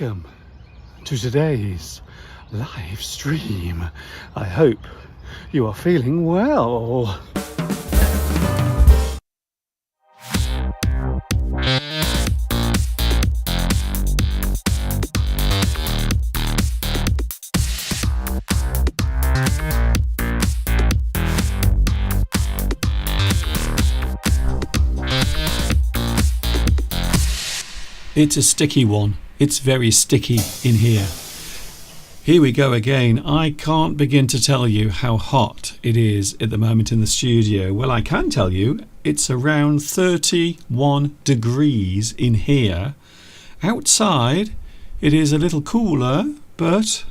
Welcome to today's live stream. I hope you are feeling well. It's a sticky one. It's very sticky in here. Here we go again. I can't begin to tell you how hot it is at the moment in the studio. Well, I can tell you it's around 31 degrees in here. Outside it is a little cooler, but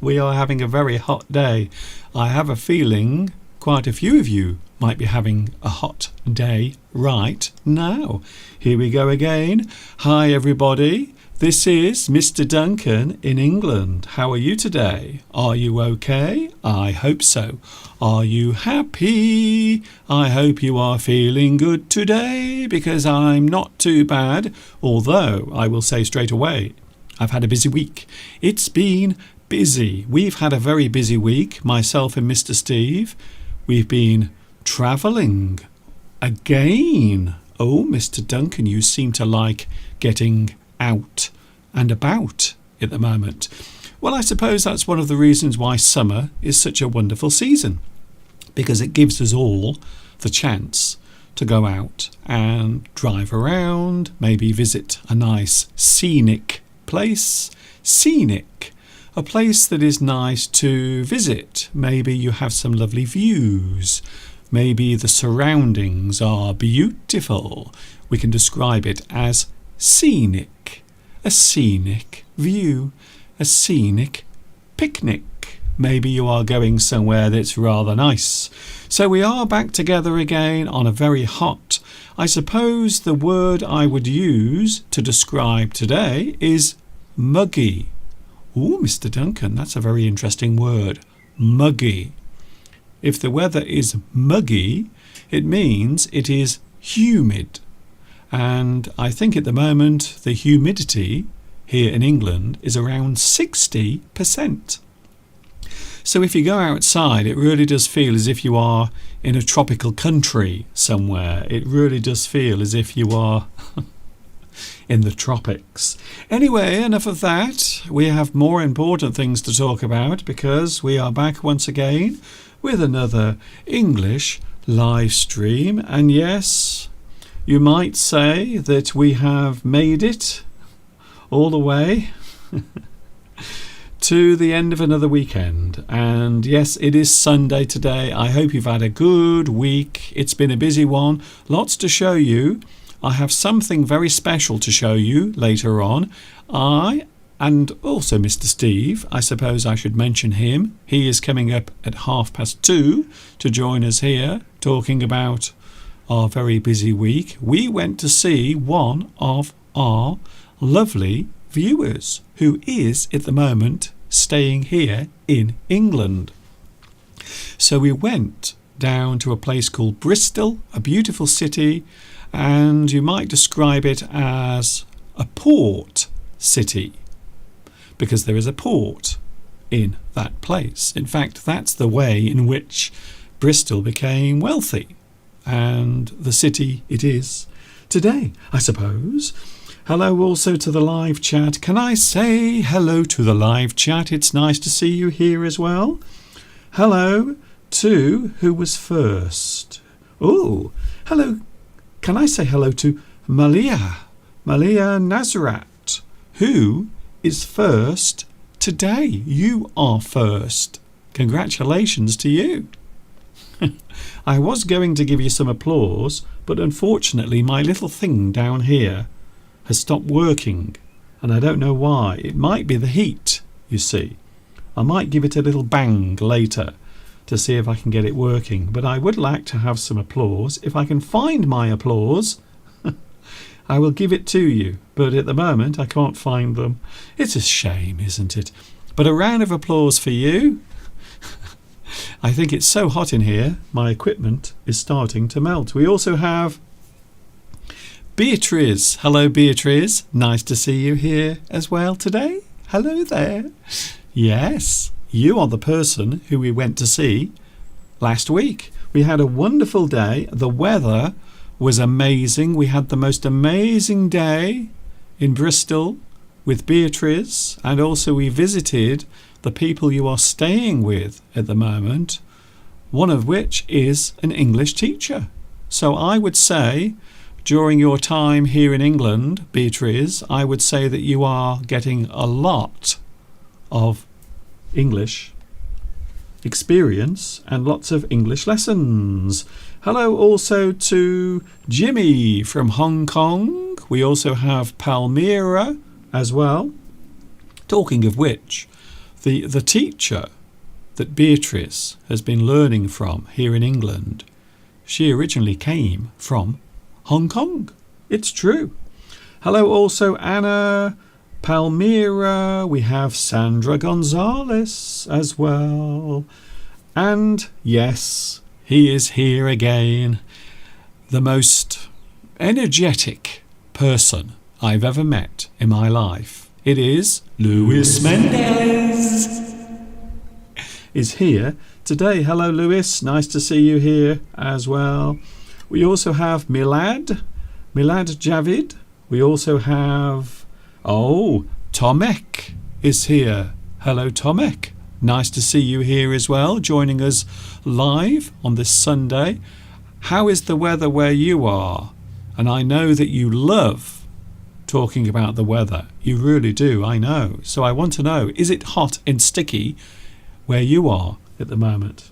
we are having a very hot day. I have a feeling quite a few of you might be having a hot day right now. Here we go again. Hi everybody. This is Mr. Duncan in England. How are you today? Are you okay? I hope so. Are you happy? I hope you are feeling good today, because I'm not too bad. Although I will say straight away, I've had a busy week. It's been busy. We've had a very busy week, myself and Mr. Steve. We've been travelling again. Oh, Mr. Duncan, you seem to like getting out and about at the moment. Well, I suppose that's one of the reasons why summer is such a wonderful season, because it gives us all the chance to go out and drive around, maybe visit a nice scenic place. Scenic, a place that is nice to visit. Maybe you have some lovely views. Maybe the surroundings are beautiful. We can describe it as scenic. A scenic view. A scenic picnic. Maybe you are going somewhere that's rather nice. So we are back together again on a very hot. I suppose the word I would use to describe today is muggy. Oh, Mr. Duncan, that's a very interesting word. Muggy. If the weather is muggy, it means it is humid. And I think at the moment the humidity here in England is around 60%. So if you go outside, it really does feel as if you are in a tropical country somewhere. It really does feel as if you are in the tropics. Anyway, enough of that. We have more important things to talk about, because we are back once again with another English live stream. And yes, you might say that we have made it all the way to the end of another weekend. And yes, it is Sunday today. I hope you've had a good week. It's been a busy one. Lots to show you. I have something very special to show you later on. And also Mr. Steve, I suppose I should mention him. He is coming up at 2:30 to join us here, talking about our very busy week. We went to see one of our lovely viewers, who is at the moment staying here in England. So we went down to a place called Bristol, a beautiful city, and you might describe it as a port city, because there is a port in that place. In fact, that's the way in which Bristol became wealthy, and the city it is today, I suppose. Hello also to the live chat. Can I say hello to the live chat? It's nice to see you here as well. Hello to who was first? Oh, hello. Can I say hello to Malia Nazrat, who is first today? You are first. Congratulations to you. I was going to give you some applause, but unfortunately my little thing down here has stopped working, and I don't know why. It might be the heat, you see. I might give it a little bang later to see if I can get it working, but I would like to have some applause. If I can find my applause, I will give it to you, but at the moment I can't find them. It's a shame, isn't it? But a round of applause for you. I think it's so hot in here, my equipment is starting to melt. We also have Beatrice. Hello, Beatrice. Nice to see you here as well today. Hello there. Yes, you are the person who we went to see last week. We had a wonderful day. The weather was amazing. We had the most amazing day in Bristol with Beatrice, and also we visited the people you are staying with at the moment, one of which is an English teacher. So I would say during your time here in England, Beatrice, I would say that you are getting a lot of English experience and lots of English lessons. Hello also to Jimmy from Hong Kong. We also have Palmyra as well. Talking of which, the teacher that Beatrice has been learning from here in England, she originally came from Hong Kong. It's true. Hello also Anna, Palmyra. We have Sandra Gonzalez as well. And yes, he is here again. The most energetic person I've ever met in my life. It is Luis Mendez. Is here today. Hello Luis, nice to see you here as well. We also have Milad Javid. We also have Tomek is here. Hello Tomek, nice to see you here as well, joining us live on this Sunday. How is the weather where you are? And I know that you love talking about the weather. You really do, I know. So I want to know, is it hot and sticky where you are at the moment?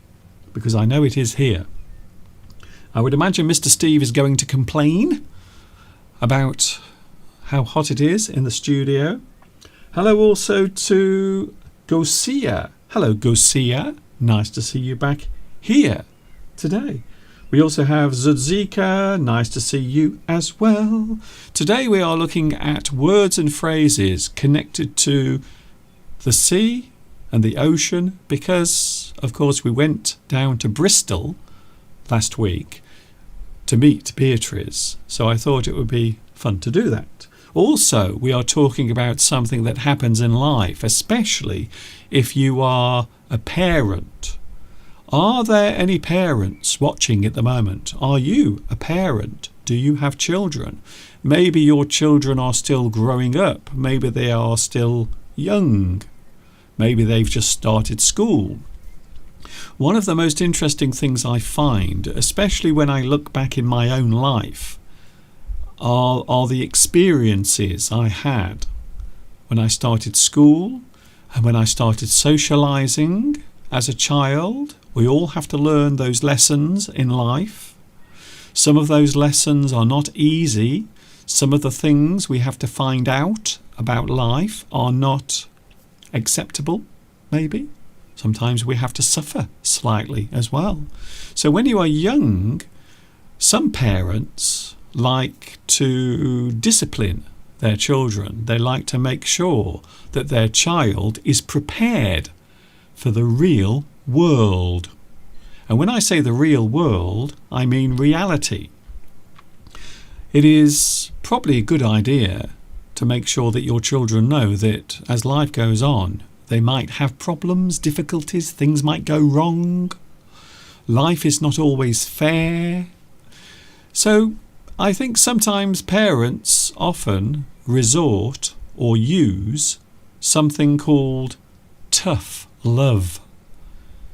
Because I know it is here. I would imagine Mr. Steve is going to complain about how hot it is in the studio. Hello also to Gosia. Hello Gosia, nice to see you back here today. We also have Zudzika, nice to see you as well. Today we are looking at words and phrases connected to the sea and the ocean, because of course we went down to Bristol last week to meet Beatrice, so I thought it would be fun to do that. Also, we are talking about something that happens in life, especially if you are a parent. Are there any parents watching at the moment? Are you a parent? Do you have children? Maybe your children are still growing up. Maybe they are still young. Maybe they've just started school. One of the most interesting things I find, especially when I look back in my own life, are the experiences I had when I started school and when I started socializing as a child. We all have to learn those lessons in life. Some of those lessons are not easy. Some of the things we have to find out about life are not acceptable, maybe. Sometimes we have to suffer slightly as well. So when you are young, some parents like to discipline their children. They like to make sure that their child is prepared for the real world. And when I say the real world, I mean reality. It is probably a good idea to make sure that your children know that as life goes on, they might have problems, difficulties, things might go wrong. Life is not always fair. So I think sometimes parents often resort or use something called tough love.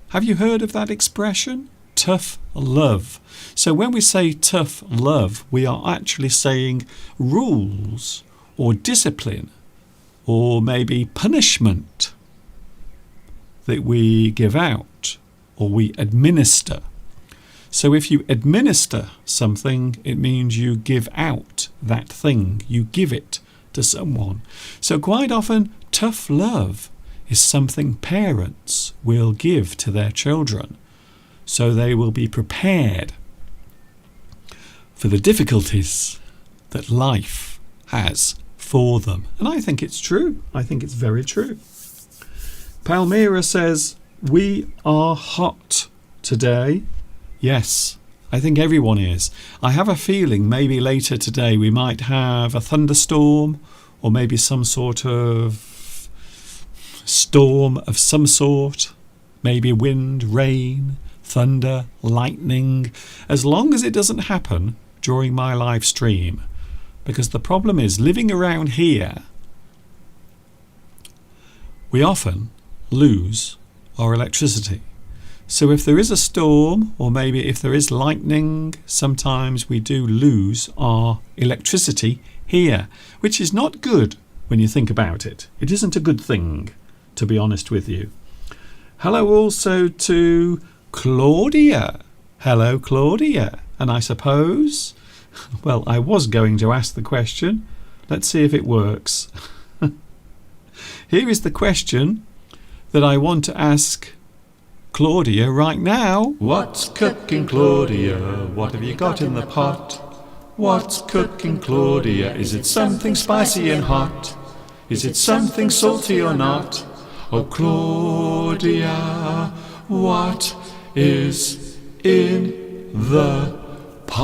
Have you heard of that expression? Tough love. So when we say tough love, we are actually saying rules or discipline or maybe punishment that we give out or we administer. So if you administer something, it means you give out that thing. You give it to someone. So quite often, tough love is something parents will give to their children, so they will be prepared for the difficulties that life has for them. And I think it's true. I think it's very true. Palmyra says, we are hot today. Yes, I think everyone is. I have a feeling maybe later today we might have a thunderstorm or maybe some sort of storm of some sort. Maybe wind, rain, thunder, lightning. As long as it doesn't happen during my live stream. Because the problem is, living around here, we often lose our electricity. So if there is a storm, or maybe if there is lightning, sometimes we do lose our electricity here, which is not good when you think about it. It isn't a good thing, to be honest with you. Hello also to Claudia. Hello, Claudia. And I suppose, well, I was going to ask the question. Let's see if it works. Here is the question that I want to ask Claudia right now. What's cooking, Claudia? What have you got in the pot? What's cooking, Claudia? Is it something spicy and hot? Is it something salty or not? Oh, Claudia, what is in the pot?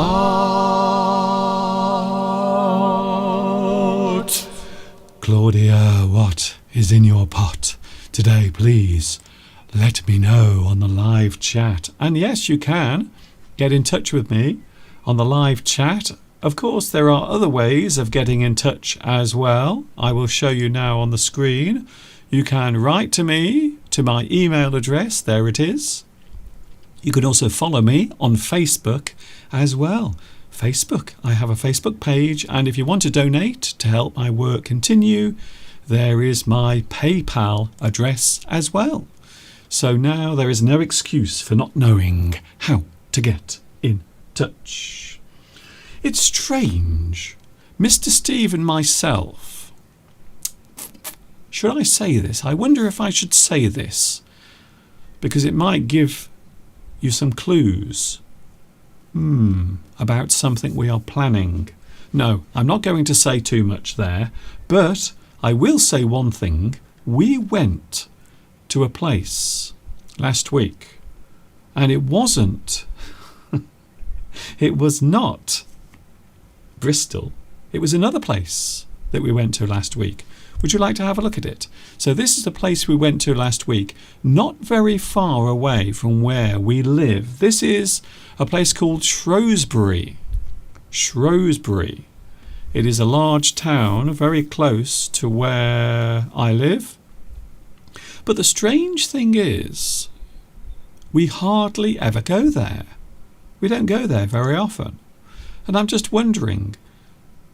Claudia, what is in your pot today, please? Let me know on the live chat. And yes, you can get in touch with me on the live chat. Of course, there are other ways of getting in touch as well. I will show you now on the screen. You can write to me to my email address. There it is. You can also follow me on Facebook as well. Facebook. I have a Facebook page. And if you want to donate to help my work continue, there is my PayPal address as well. So now there is no excuse for not knowing how to get in touch. It's strange. Mr. Steve and myself. Should I say this? I wonder if I should say this, because it might give you some clues about something we are planning. No, I'm not going to say too much there, but I will say one thing. We went to a place last week, and it wasn't it was not Bristol. It was another place that we went to last week. Would you like to have a look at it? So this is the place we went to last week, not very far away from where we live. This is a place called Shrewsbury. Shrewsbury. It is a large town very close to where I live. But the strange thing is, we hardly ever go there. We don't go there very often. And I'm just wondering,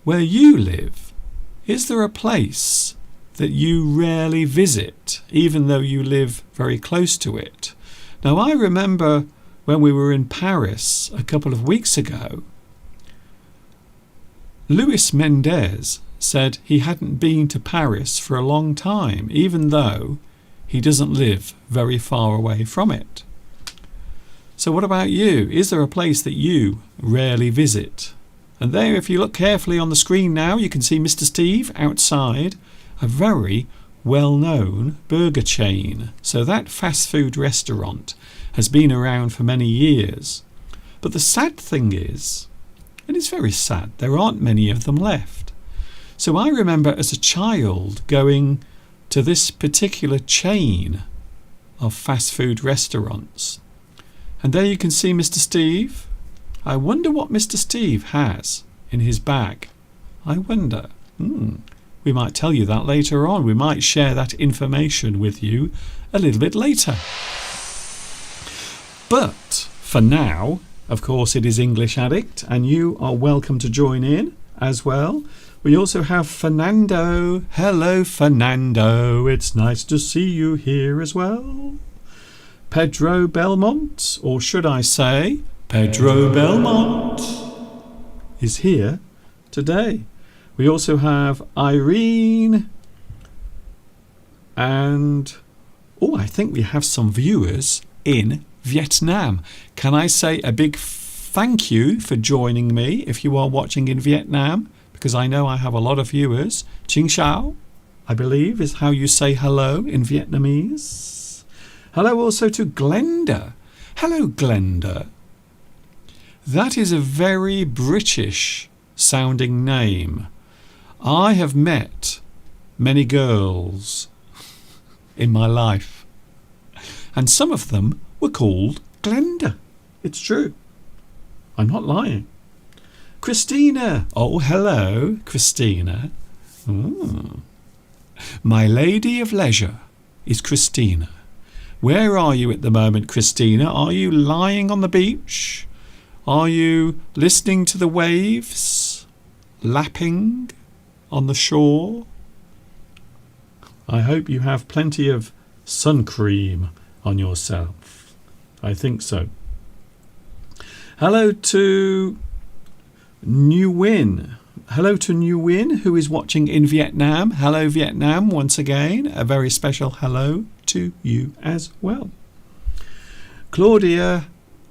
where you live, is there a place that you rarely visit, even though you live very close to it? Now, I remember when we were in Paris a couple of weeks ago, Luis Mendez said he hadn't been to Paris for a long time, even though he doesn't live very far away from it. So what about you? Is there a place that you rarely visit? And there, if you look carefully on the screen now, you can see Mr. Steve outside a very well-known burger chain. So that fast food restaurant has been around for many years. But the sad thing is, and it's very sad, there aren't many of them left. So I remember as a child going to this particular chain of fast food restaurants. And there you can see Mr. Steve. I wonder what Mr. Steve has in his bag. I wonder. We might tell you that later on. We might share that information with you a little bit later. But for now, of course, it is English Addict, and you are welcome to join in as well. We also have Fernando. Hello, Fernando. It's nice to see you here as well. Pedro Belmont, or should I say, Pedro Belmont, is here today. We also have Irene, and I think we have some viewers in Vietnam. Can I say a big thank you for joining me if you are watching in Vietnam? Because I know I have a lot of viewers. Ching Chao, I believe, is how you say hello in Vietnamese. Hello also to Glenda. Hello, Glenda. That is a very British sounding name. I have met many girls in my life, and some of them were called Glenda. It's true. I'm not lying. Christina. Oh, hello, Christina. My lady of leisure is Christina. Where are you at the moment, Christina? Are you lying on the beach? Are you listening to the waves lapping on the shore? I hope you have plenty of sun cream on yourself. I think so. Hello to Nguyen. Hello to Nguyen, who is watching in Vietnam. Hello, Vietnam, once again. A very special hello to you as well. Claudia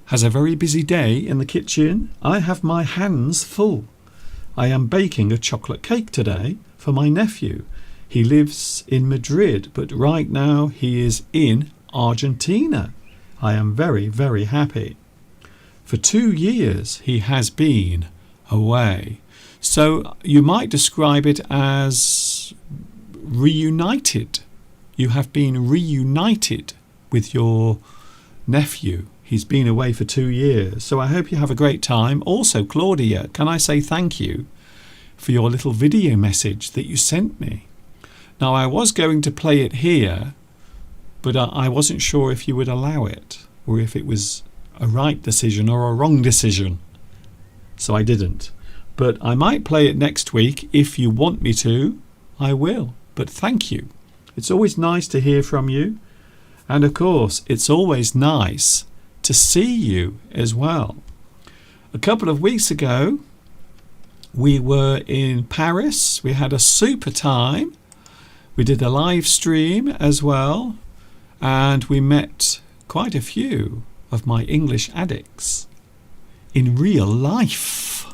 has a very busy day in the kitchen. I have my hands full. I am baking a chocolate cake today for my nephew. He lives in Madrid, but right now he is in Argentina. I am very, very happy. For 2 years he has been away. So you might describe it as reunited. You have been reunited with your nephew. He's been away for 2 years. So I hope you have a great time. Also, Claudia, can I say thank you for your little video message that you sent me? Now, I was going to play it here, but I wasn't sure if you would allow it, or if it was a right decision or a wrong decision. So I didn't. But I might play it next week. If you want me to, I will. But thank you. It's always nice to hear from you. And of course, it's always nice to see you as well. A couple of weeks ago, we were in Paris. We had a super time. We did a live stream as well. And we met quite a few of my English addicts in real life.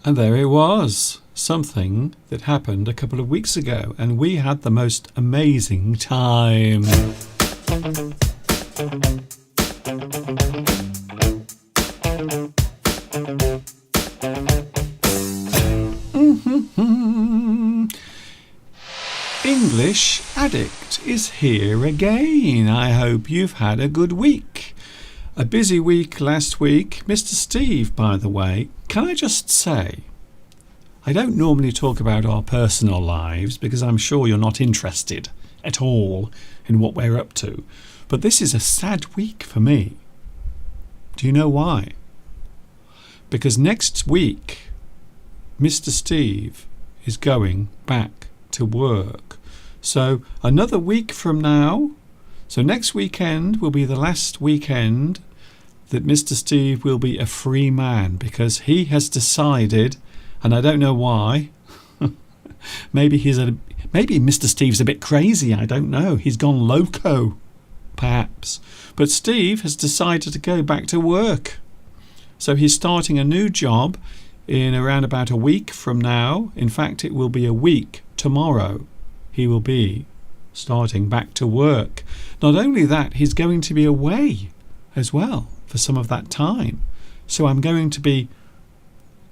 And there it was, something that happened a couple of weeks ago, and we had the most amazing time. English Addict is here again. I hope you've had a good week. A busy week last week. Mr. Steve, by the way, can I just say, I don't normally talk about our personal lives because I'm sure you're not interested at all in what we're up to. But this is a sad week for me. Do you know why? Because next week, Mr. Steve is going back to work. So another week from now, so next weekend will be the last weekend that Mr. Steve will be a free man because he has decided, and I don't know why, maybe Mr. Steve's a bit crazy, I don't know. He's gone loco, perhaps. But Steve has decided to go back to work. So he's starting a new job in around about a week from now. In fact, it will be a week tomorrow. He will be starting back to work. Not only that, he's going to be away as well for some of that time. So I'm going to be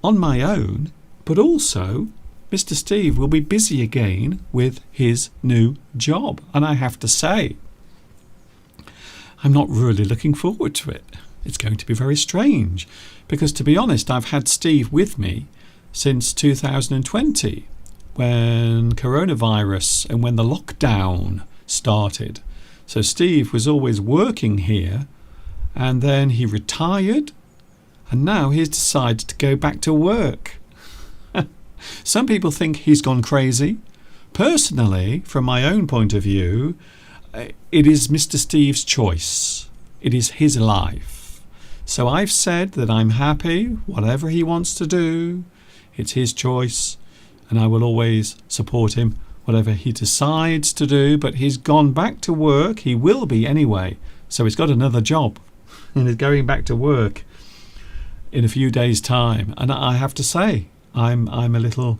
on my own, but also Mr. Steve will be busy again with his new job. And I have to say, I'm not really looking forward to it. It's going to be very strange because, to be honest, I've had Steve with me since 2020 when coronavirus and when the lockdown started. So Steve was always working here and then he retired and now he's decided to go back to work. Some people think he's gone crazy. Personally, from my own point of view, it is Mr. Steve's choice. It is his life. So I've said that I'm happy, whatever he wants to do, it's his choice, and I will always support him, whatever he decides to do. But he's gone back to work. He will be anyway. So he's got another job, and he's going back to work in a few days' time. And I have to say, I'm a little,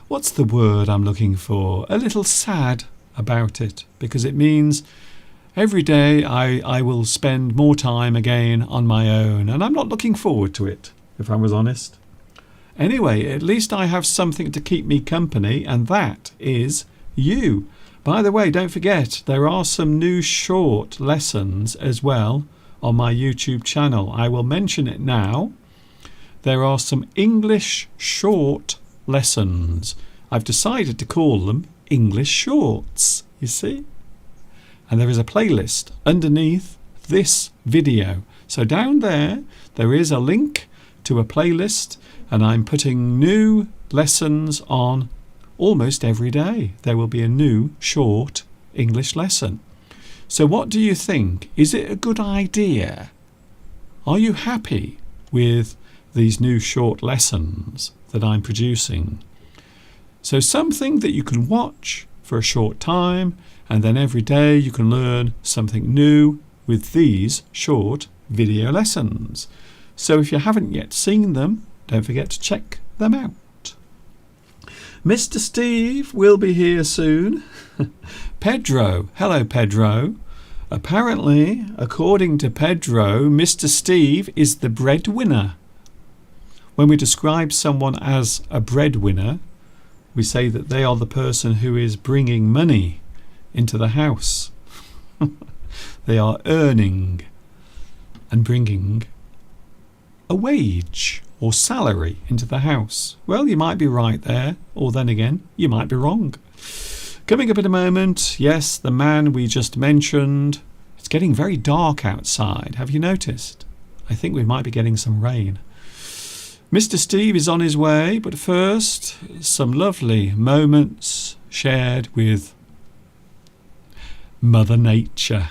what's the word I'm looking for? A little sad about it, because it means every day I will spend more time again on my own, and I'm not looking forward to it, if I was honest. Anyway, at least I have something to keep me company, and that is you. By the way, don't forget, there are some new short lessons as well on my YouTube channel. I will mention it now. There are some English short lessons. I've decided to call them English Shorts, you see. And there is a playlist underneath this video. So down there is a link to a playlist, and I'm putting new lessons on almost every day. There will be a new short English lesson. So what do you think? Is it a good idea? Are you happy with these new short lessons that I'm producing? So something that you can watch for a short time, and then every day you can learn something new with these short video lessons. So if you haven't yet seen them, don't forget to check them out. Mr. Steve will be here soon. Pedro. Hello, Pedro. Apparently, according to Pedro, Mr. Steve is the breadwinner. When we describe someone as a breadwinner, we say that they are the person who is bringing money into the house. They are earning and bringing a wage or salary into the house. Well, you might be right there, or then again, you might be wrong. Coming up in a moment, yes, the man we just mentioned. It's getting very dark outside. Have you noticed? I think we might be getting some rain. Mr. Steve is on his way, but first, some lovely moments shared with Mother Nature.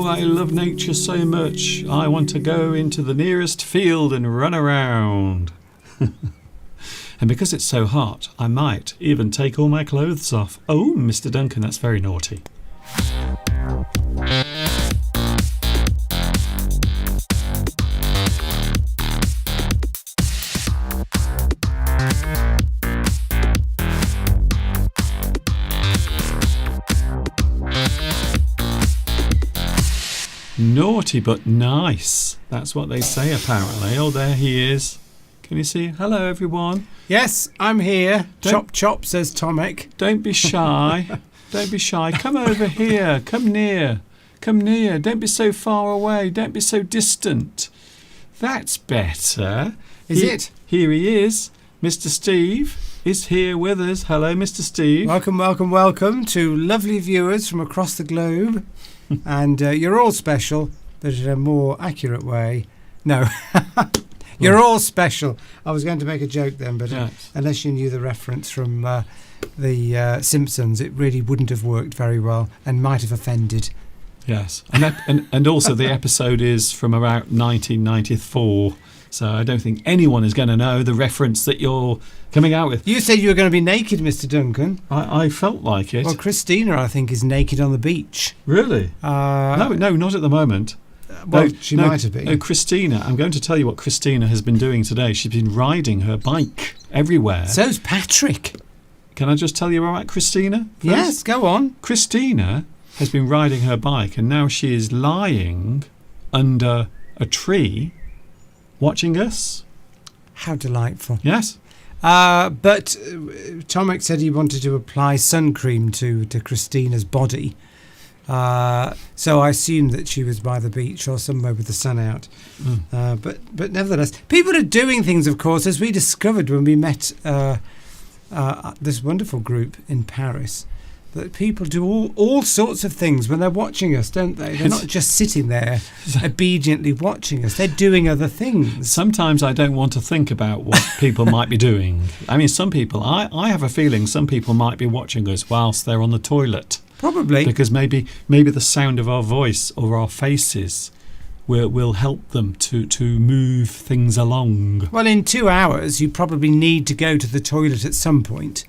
I love nature so much. I want to go into the nearest field and run around. And because it's so hot, I might even take all my clothes off. Oh, Mr. Duncan, that's very naughty. Naughty but nice. That's what they say apparently. Oh, there he is. Can you see? Hello, everyone. Yes, I'm here. Don't- Chop chop, says Tomek. Don't be shy. Don't be shy. Come over here. Come near. Come near. Don't be so far away. Don't be so distant. That's better. Is it? Here he is. Mr. Steve is here with us. Hello, Mr. Steve. Welcome, welcome, welcome to lovely viewers from across the globe. And you're all special, but in a more accurate way. No. You're all special. I was going to make a joke then, but Yes. unless you knew the reference from the Simpsons, it really wouldn't have worked very well and might have offended. Yes. And also the episode is from about 1994. So I don't think anyone is going to know the reference that you're coming out with. You said you were going to be naked, Mr. Duncan. I felt like it. Well, Christina, I think, is naked on the beach. Really? No, not at the moment. Well, No, she no, might have been. No, Christina, I'm going to tell you what Christina has been doing today. She's been riding her bike everywhere. So's Patrick. Can I just tell you about Christina? First? Yes, go on. Christina has been riding her bike and now she is lying under a tree watching us. How delightful. Yes. But Tomek said he wanted to apply sun cream to Christina's body. So I assumed that she was by the beach or somewhere with the sun out. But nevertheless, people are doing things, of course, as we discovered when we met this wonderful group in Paris. That people do all sorts of things when they're watching us, don't they? They're not just sitting there obediently watching us. They're doing other things. Sometimes I don't want to think about what people might be doing. I mean, some people, I have a feeling some people might be watching us whilst they're on the toilet. Probably. Because maybe the sound of our voice or our faces will help them to move things along. Well, in 2 hours, you probably need to go to the toilet at some point,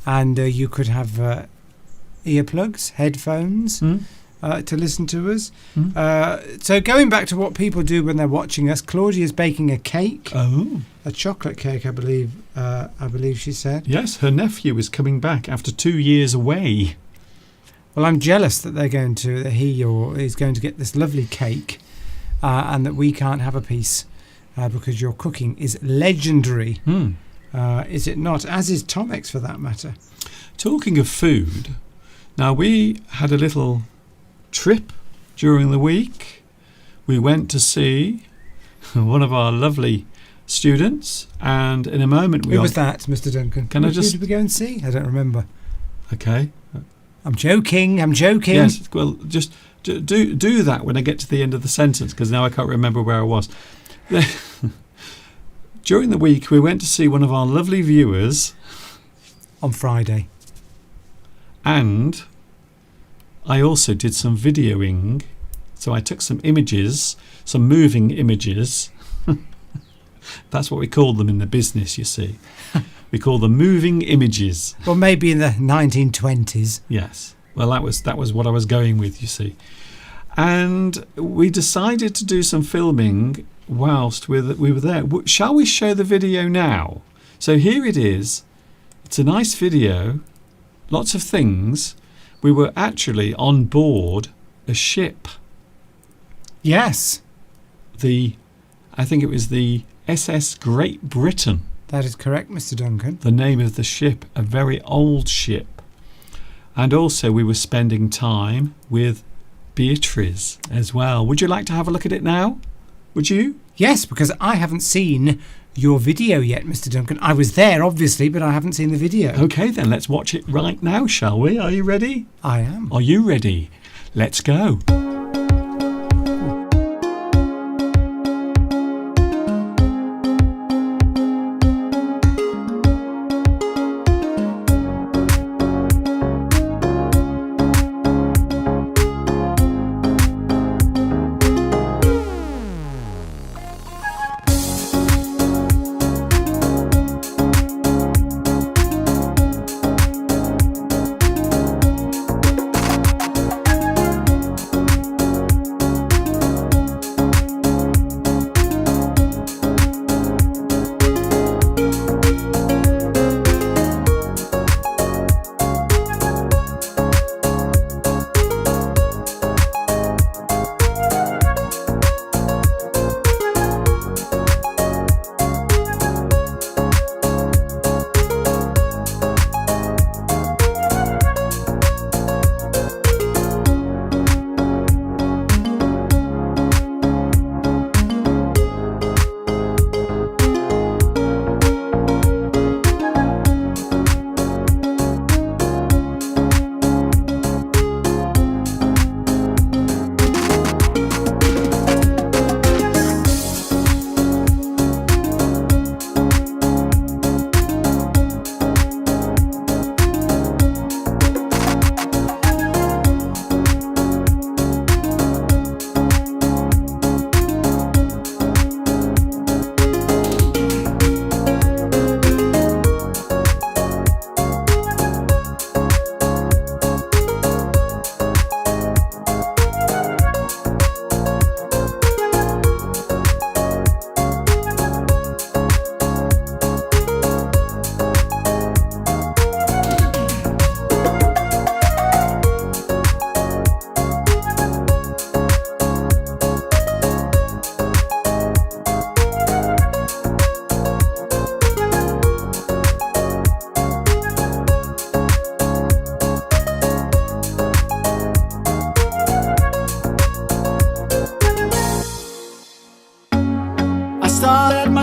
and you could have earplugs, headphones to listen to us. So going back to what people do when they're watching us, Claudia's baking a cake, Oh, a chocolate cake, I believe she said. yes, her nephew is coming back after 2 years away. Well, I'm jealous that he is going to get this lovely cake, and that we can't have a piece because your cooking is legendary. Is it not? As is Tomek's, for that matter. Talking of food, now we had a little trip during the week. We went to see one of our lovely students, and in a moment Who was that, Mr. Duncan? Can I Who just- did we go and see? I don't remember. Okay. I'm joking. Yes. Well, just do that when I get to the end of the sentence, because now I can't remember where I was. During the week, we went to see one of our lovely viewers, On Friday. and I also did some videoing. So I took some images, some moving images. That's what we call them in the business, you see. We call them moving images. Well, maybe in the 1920s. Yes. Well, that was what I was going with, you see. And we decided to do some filming whilst we were there. Shall we show the video now? So here it is. It's a nice video. Lots of things. We were actually on board a ship. Yes, I think it was the SS Great Britain. that is correct, Mr. Duncan. The name of the ship, a very old ship. And also we were spending time with Beatrice as well. Would you like to have a look at it now? Would you? Yes, because I haven't seen your video yet, Mr. Duncan. I was there, obviously, but I haven't seen the video. Okay, then let's watch it right now, shall we? Are you ready? I am. Are you ready? Let's go.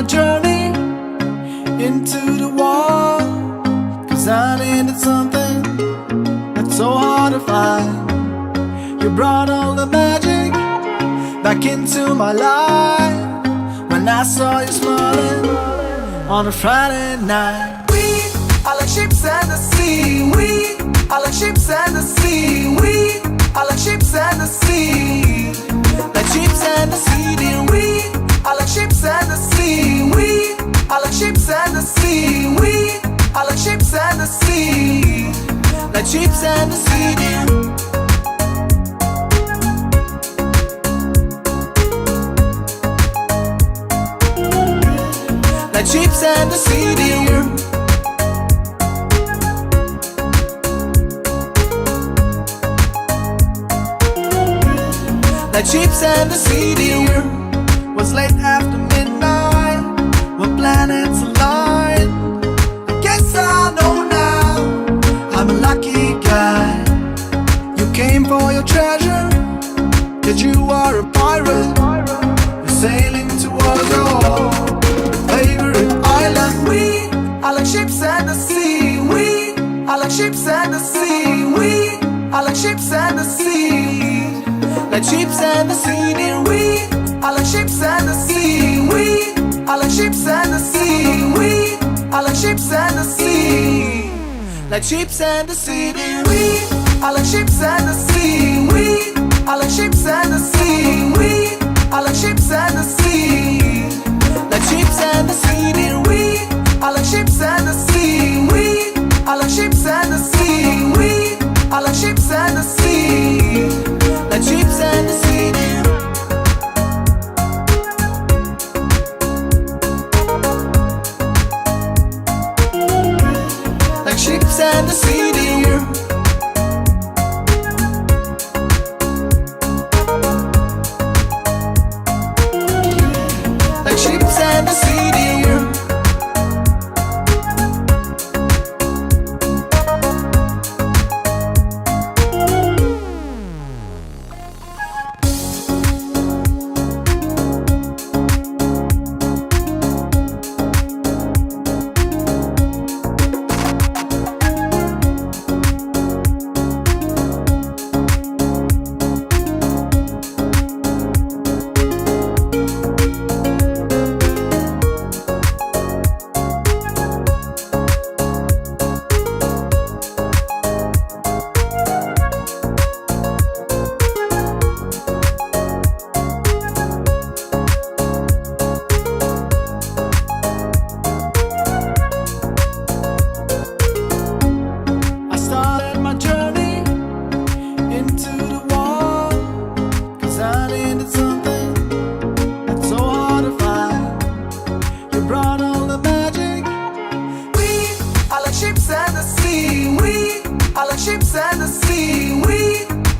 journey into the wall, 'cause I needed something that's so hard to find. You brought all the magic back into my life when I saw you smiling on a Friday night. We are like ships and the sea. We are like ships and the sea. We are like ships and the sea. Like ships and the sea, dear. We are like ships and the sea. We are like ships and the sea. We are like ships and the sea. Like ships and the sea, dear. Like ships and the sea, dear. Like ships and the sea, dear. Was late after midnight when planets align. I guess I know now I'm a lucky guy. You came for your treasure, 'cause you are a pirate. You're sailing towards your favorite island. We are like ships and the sea. We are like ships and the sea. We are like ships and the sea. Like ships and the sea, dear. We are like ships and the sea. We are like ships and the sea. We are like ships and the sea. Like ships and the sea, dear. We are like ships and the sea. We are like ships and the sea. We are like ships and the sea. Like ships and the sea, dear. We are like ships and the sea. We are like ships and the sea. We are like ships and the sea. Like ships and the sea, dear. Like ships and the sea, dear. Like ships and the sea, dear. I started my journey into the wall, 'cause I needed something that's so hard to find. You brought all the magic. We are like ships and the sea. We are like ships and the sea. We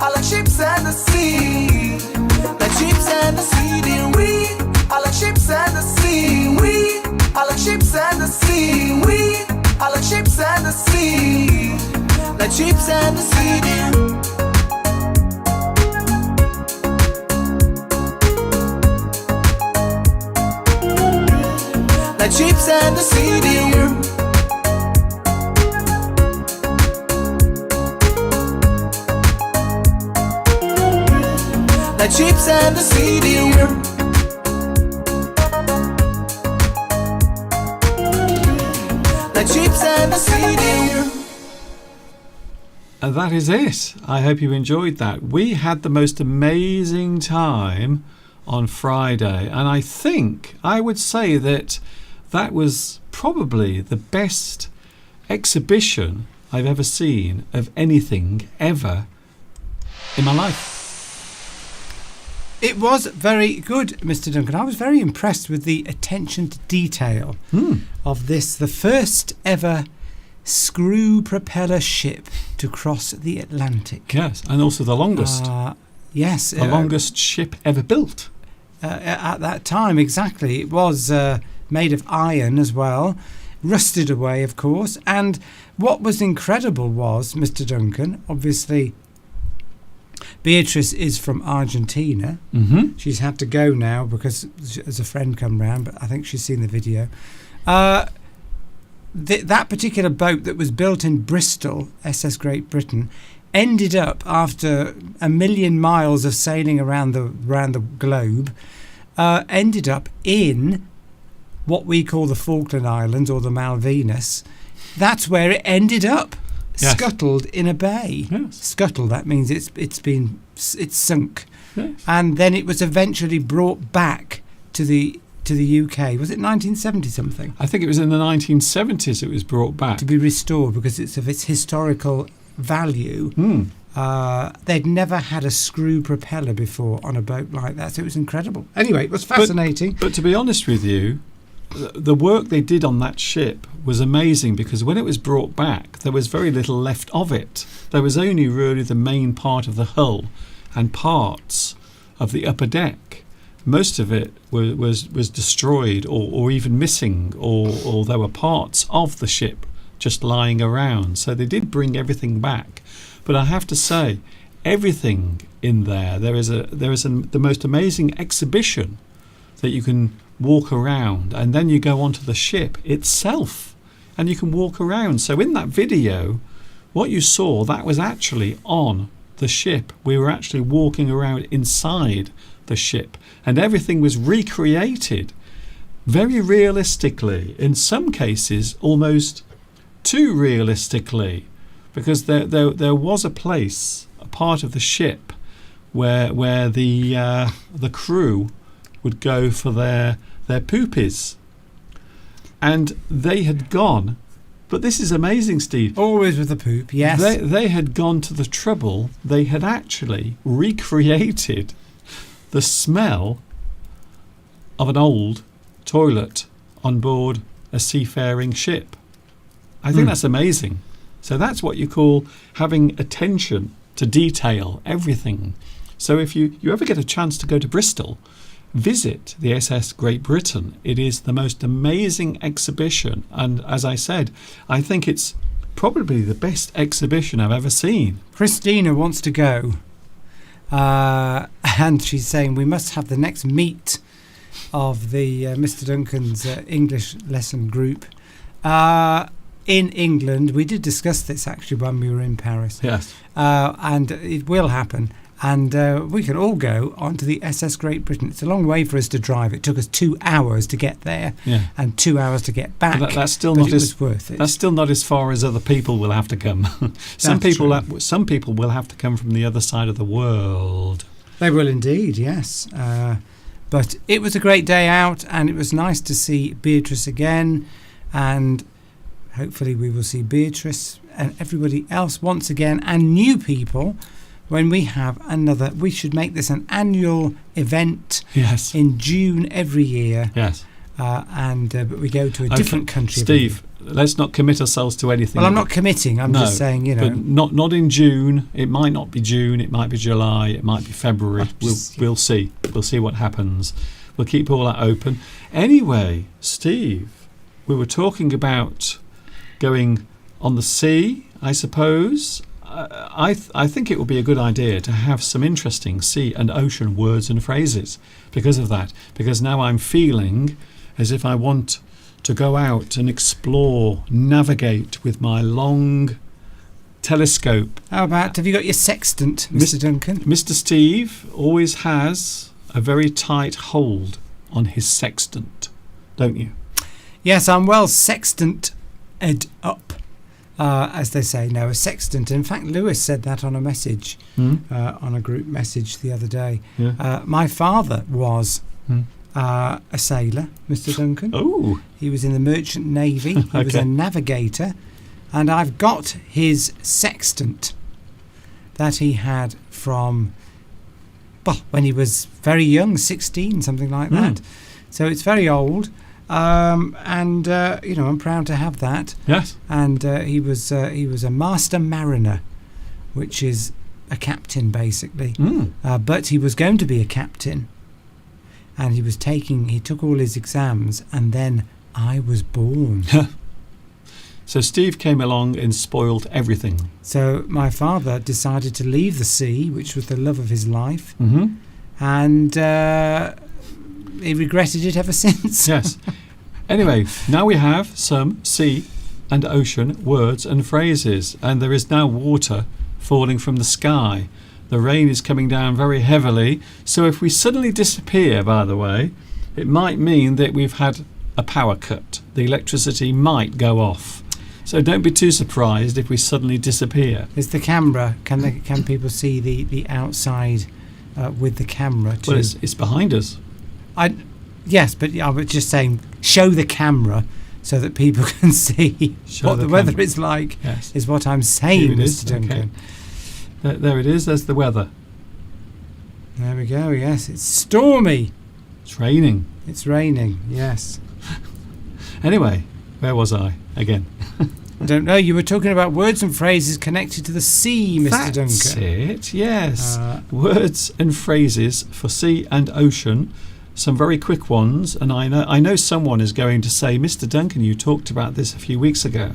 are like ships and the sea. Like ships and the sea, dear. We are like ships and the sea. We are like ships and the sea. We are like ships and the sea. Like ships and the sea, dear. Like ships and the sea, dear. Like ships and the sea, dear. Like ships and the sea, dear. And that is it. I hope you enjoyed that. We had the most amazing time on Friday, and I think I would say that that was probably the best exhibition I've ever seen of anything ever in my life. It was very good, Mr. Duncan. I was very impressed with the attention to detail of this, the first ever screw propeller ship to cross the Atlantic. Yes, and also the longest. Yes. The longest ship ever built. At that time, exactly. It was made of iron as well, rusted away, of course. And what was incredible was, Mr. Duncan, obviously, Beatrice is from Argentina. Mm-hmm. She's had to go now because as a friend come round, but I think she's seen the video. That particular boat that was built in Bristol, SS Great Britain, ended up after 1 million miles of sailing around the globe, ended up in what we call the Falkland Islands or the Malvinas. That's where it ended up, Yes. scuttled in a bay. Yes. Scuttled, that means it's sunk, Yes. and then it was eventually brought back to the UK. Was it 1970 something? I think it was in the 1970s it was brought back. To be restored because it's of its historical value. Hmm. They'd never had a screw propeller before on a boat like that, so it was incredible. Anyway, it was fascinating. But to be honest with you, the work they did on that ship was amazing, because when it was brought back, there was very little left of it. There was only really the main part of the hull and parts of the upper deck. Most of it was destroyed or even missing, or there were parts of the ship just lying around. So they did bring everything back. But I have to say, everything in there is the most amazing exhibition that you can walk around, and then you go onto the ship itself and you can walk around. So in that video, what you saw, that was actually on the ship. We were actually walking around inside the ship, and everything was recreated very realistically, in some cases almost too realistically, because there was a place, a part of the ship where the crew would go for their poopies, and they had gone, but this is amazing, Steve, Always with the poop, yes. they had gone to the trouble, they had actually recreated the smell of an old toilet on board a seafaring ship. I think that's amazing. So that's what you call having attention to detail, everything. So if you ever get a chance to go to Bristol, visit the SS Great Britain. It is the most amazing exhibition, and as I said, I think it's probably the best exhibition I've ever seen. Christina wants to go, and she's saying we must have the next meet of the Mr. Duncan's English lesson group in England. We did discuss this actually when we were in Paris. Yes. And it will happen. And we can all go onto the SS Great Britain. It's a long way for us to drive. It took us 2 hours to get there, Yeah. and 2 hours to get back. But that's still but not it was worth it. That's still not as far as other people will have to come. Some That's people will have to come from the other side of the world. They will indeed, yes. But it was a great day out, and it was nice to see Beatrice again, and hopefully we will see Beatrice and everybody else once again, and new people, when we have another. We should make this an annual event Yes. in June every year, Yes. but we go to a different country. Steve, let's not commit ourselves to anything. Well, I'm not committing. I'm No, just saying, But not in June. It might not be June. It might be July. It might be February. We'll see. We'll see what happens. We'll keep all that open. Anyway, Steve, we were talking about going on the sea, I suppose. I think it would be a good idea to have some interesting sea and ocean words and phrases because of that. Because now I'm feeling as if I want to go out and explore, navigate with my long telescope. How about, have you got your sextant, Mr. Duncan? Mr. Steve always has a very tight hold on his sextant, don't you? Yes, I'm well sextant-ed up, as they say now, a sextant. In fact, Lewis said that on a message, on a group message the other day. Yeah. My father was a sailor, Mr. Duncan. Oh, He was in the Merchant Navy. He was Okay. a navigator. And I've got his sextant that he had from, well, when he was very young, 16, something like that. So it's very old. I'm proud to have that. yes. And he was a master mariner, which is a captain basically. But he was going to be a captain, and he took all his exams, and then I was born. So Steve came along and spoiled everything. So my father decided to leave the sea, which was the love of his life, Mm-hmm. and he regretted it ever since. Yes. Anyway, now we have some sea and ocean words and phrases, and there is now water falling from the sky. The rain is coming down very heavily, so if we suddenly disappear, by the way, it might mean that we've had a power cut. The electricity might go off. So don't be too surprised if we suddenly disappear. Is the camera? Can people see the outside with the camera too? Well, it's behind us. Yes, but I was just saying, show the camera so that people can see Show what the the weather camera. is like. Yes. Is what I'm Here saying, it is, Mr. Duncan. There it is. There's the weather. There we go. Yes, it's stormy. It's raining. It's raining. Yes. Anyway, where was I again? I don't know. You were talking about words and phrases connected to the sea, Mr. That's Duncan. it, yes. Uh, Words and phrases for sea and ocean. Some very quick ones, and I know someone is going to say, Mr. Duncan, you talked about this a few weeks ago.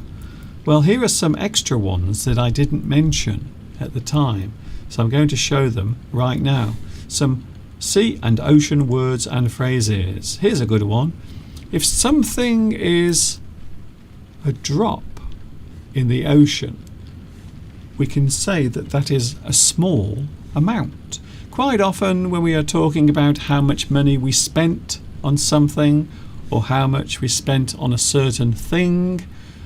Well, here are some extra ones that I didn't mention at the time, so I'm going to show them right now. Some sea and ocean words and phrases. Here's a good one. If something is a drop in the ocean, we can say that that is a small amount. Quite often when we are talking about how much money we spent on something, or how much we spent on a certain thing,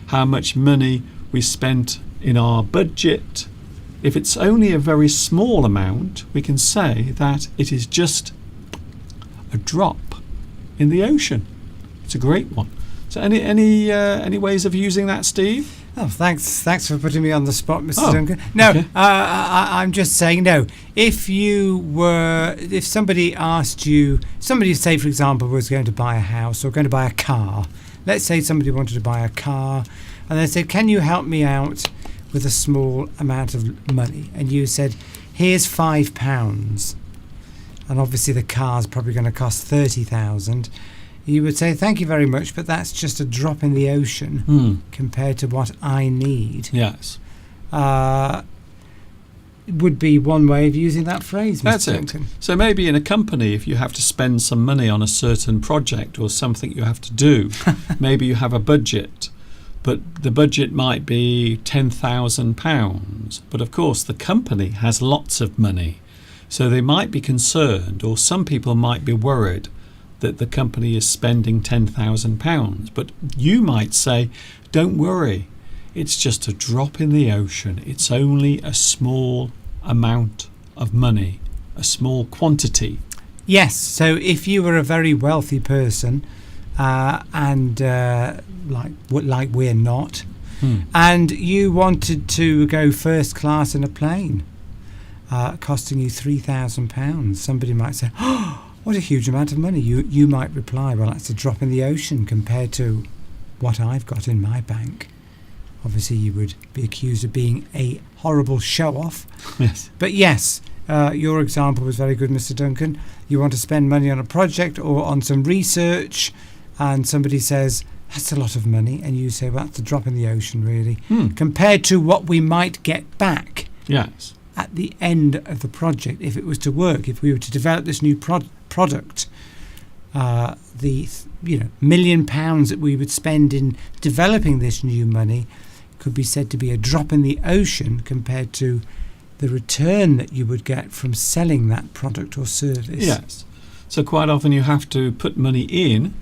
how much money we spent in our budget, if it's only a very small amount, we can say that it is just a drop in the ocean. It's a great one. So any ways of using that, Steve? Oh, thanks for putting me on the spot, Mr. Oh, Duncan. No, okay. I'm just saying, no. If somebody asked you, somebody, say, for example, was going to buy a house or going to buy a car. Let's say somebody wanted to buy a car, and they said, can you help me out with a small amount of money? And you said, here's £5. And obviously the car's probably going to cost 30,000. You would say, thank you very much, but that's just a drop in the ocean compared to what I need. Yes. Would be one way of using that phrase, Mr. That's Duncan. it. So maybe in a company, if you have to spend some money on a certain project or something you have to do, maybe you have a budget, but the budget might be £10,000. But of course, the company has lots of money. So they might be concerned, or some people might be worried that the company is spending £10,000. But you might say, don't worry, it's just a drop in the ocean. It's only a small amount of money, a small quantity. Yes, so if you were a very wealthy person, and like we're not, and you wanted to go first class in a plane, costing you £3,000, somebody might say, oh, what a huge amount of money. You might reply, well, that's a drop in the ocean compared to what I've got in my bank. Obviously, you would be accused of being a horrible show-off. Yes. But yes, your example was very good, Mr. Duncan. You want to spend money on a project or on some research, and somebody says, that's a lot of money, and you say, well, that's a drop in the ocean, really, compared to what we might get back Yes. at the end of the project if it was to work, if we were to develop this new product. The £1 million that we would spend in developing this new money could be said to be a drop in the ocean compared to the return that you would get from selling that product or service. Yes. So quite often you have to put money in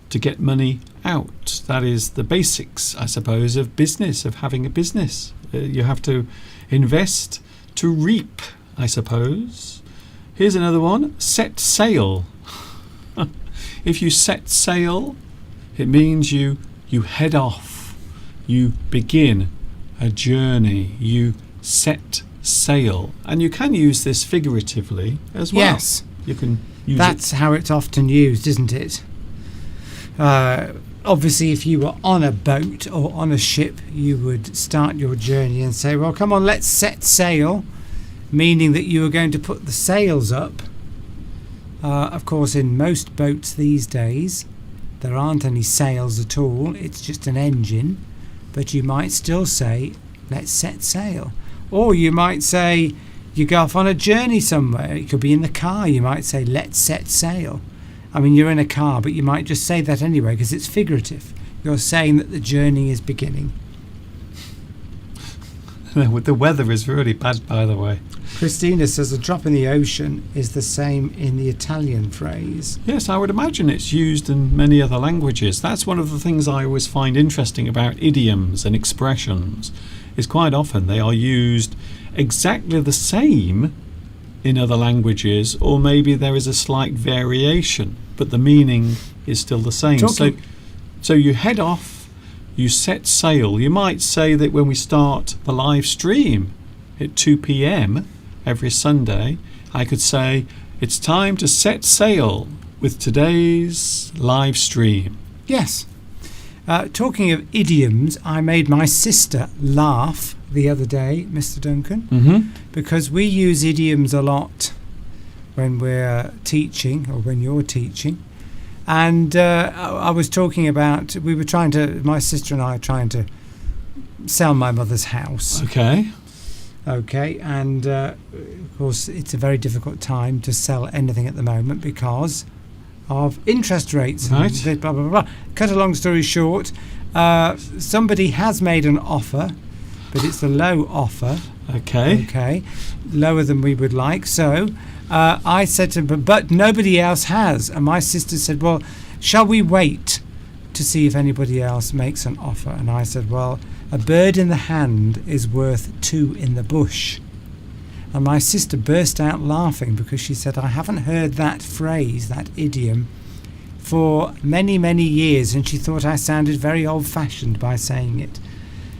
to get money out. That is the basics, I suppose, of business, of having a business. You have to invest to reap, I suppose. Here's another one, set sail. If you set sail, it means you head off. You begin a journey. You set sail. And you can use this figuratively as well. Yes. You can use That's how it's often used, isn't it? Obviously, if you were on a boat or on a ship, you would start your journey and say, well, come on, let's set sail, meaning that you are going to put the sails up. Of course, in most boats these days, there aren't any sails at all. It's just an engine. but you might still say, let's set sail. Or you might say, you go off on a journey somewhere. It could be in the car. You might say, let's set sail. I mean, you're in a car, but you might just say that anyway because it's figurative. You're saying that the journey is beginning. The weather is really bad, by the way. Christina says a drop in the ocean is the same in the Italian phrase. Yes, I would imagine it's used in many other languages. That's one of the things I always find interesting about idioms and expressions, is quite often they are used exactly the same in other languages, or maybe there is a slight variation, but the meaning is still the same. So you head off, you set sail. You might say that when we start the live stream at 2 p.m. every Sunday, I could say, it's time to set sail with today's live stream. Yes. Talking of idioms, I made my sister laugh the other day, Mr. Duncan, because we use idioms a lot when we're teaching or when you're teaching. And I was talking about, my sister and I are trying to sell my mother's house. Okay, and of course it's a very difficult time to sell anything at the moment because of interest rates. Right. And blah, blah, blah. Cut a long story short, somebody has made an offer, but it's a low offer. Okay, lower than we would like. So I said to her, but nobody else has. And my sister said, well, shall we wait to see if anybody else makes an offer? And I said, well, a bird in the hand is worth two in the bush. And my sister burst out laughing because she said, I haven't heard that phrase, that idiom, for many, many years. And she thought I sounded very old-fashioned by saying it.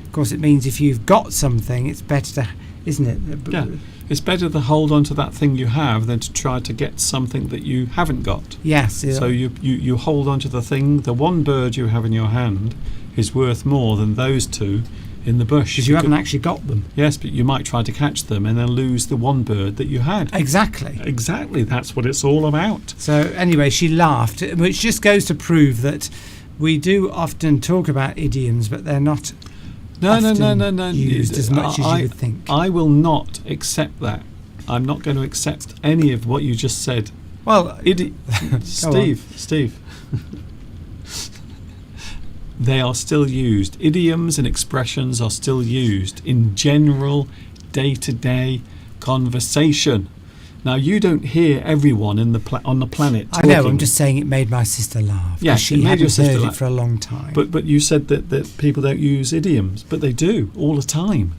Of course, it means if you've got something, it's better to, isn't it? Yeah, it's better to hold on to that thing you have than to try to get something that you haven't got. Yes. So you hold on to the thing. The one bird you have in your hand is worth more than those two in the bush. Because you haven't actually got them. Yes, but you might try to catch them and then lose the one bird that you had. Exactly. That's what it's all about. So anyway, she laughed, which just goes to prove that we do often talk about idioms, but they're not No. used as much as you would think. I will not accept that. I'm not going to accept any of what you just said. Well, Steve. They are still used. Idioms and expressions are still used in general day-to-day conversation. Now, you don't hear everyone on the planet talking. I know, I'm just saying it made my sister laugh. Yeah, she hadn't heard it for a long time. But you said that people don't use idioms, but they do all the time.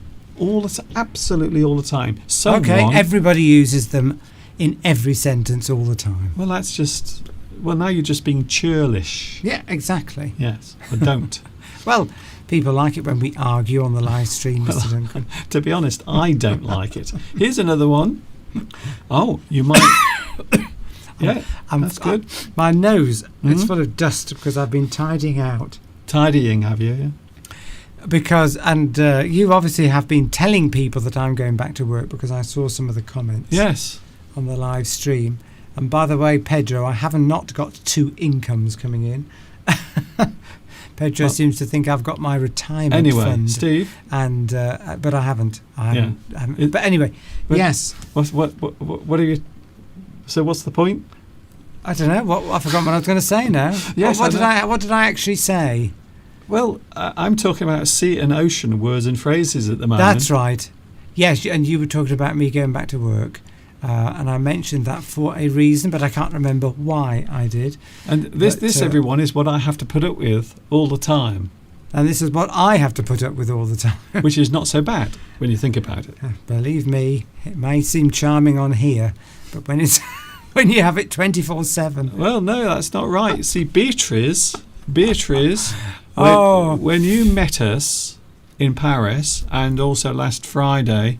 Absolutely all the time. Okay, everybody uses them in every sentence all the time. Well, now you're just being churlish. Yeah, exactly. Yes, but don't. Well, people like it when we argue on the live stream, Mr. Duncan. To be honest, I don't like it. Here's another one. Oh, you might... Yeah, that's good. My nose, it's full of dust because I've been tidying out. Tidying, have you? Yeah. Because, you obviously have been telling people that I'm going back to work because I saw some of the comments. Yes. On the live stream. And by the way, Pedro, I haven't not got two incomes coming in. Pedro seems to think I've got my retirement fund. Steve. And but I haven't. I haven't. But anyway, yes. What are you? So what's the point? I don't know. I forgot what I was going to say now. Yes. What did I actually say? Well, I'm talking about sea and ocean words and phrases at the moment. That's right. Yes, and you were talking about me going back to work. And I mentioned that for a reason, but I can't remember why I did. And this everyone, is what I have to put up with all the time. And this is what I have to put up with all the time. Which is not so bad when you think about it. Believe me, it may seem charming on here, but when it's when you have it 24/7. Well, no, that's not right. See, Beatrice, when you met us in Paris and also last Friday,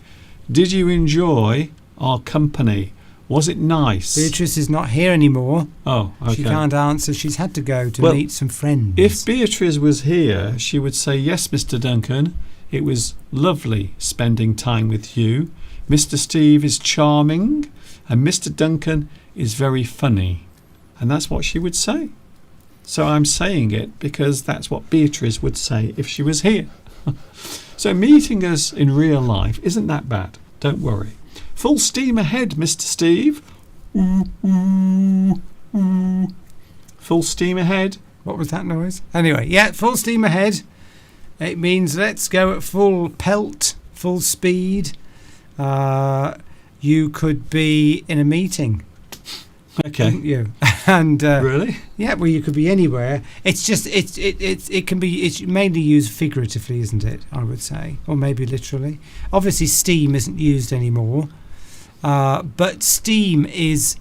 did you enjoy our company? Was it nice? Beatrice is not here anymore. Oh, okay. She can't answer. She's had to go to meet some friends. If Beatrice was here, she would say, yes, Mr. Duncan, it was lovely spending time with you. Mr. Steve is charming and Mr. Duncan is very funny. And that's what she would say. So I'm saying it because that's what Beatrice would say if she was here. So meeting us in real life isn't that bad. Don't worry. Full steam ahead, Mr. Steve. Ooh, ooh, ooh. Full steam ahead. What was that noise? Anyway, yeah, full steam ahead. It means let's go at full pelt, full speed. You could be in a meeting. Okay. You and Really? yeah, well, you could be anywhere. It's just it can be. It's mainly used figuratively, isn't it? I would say, or maybe literally. Obviously, steam isn't used anymore, but steam is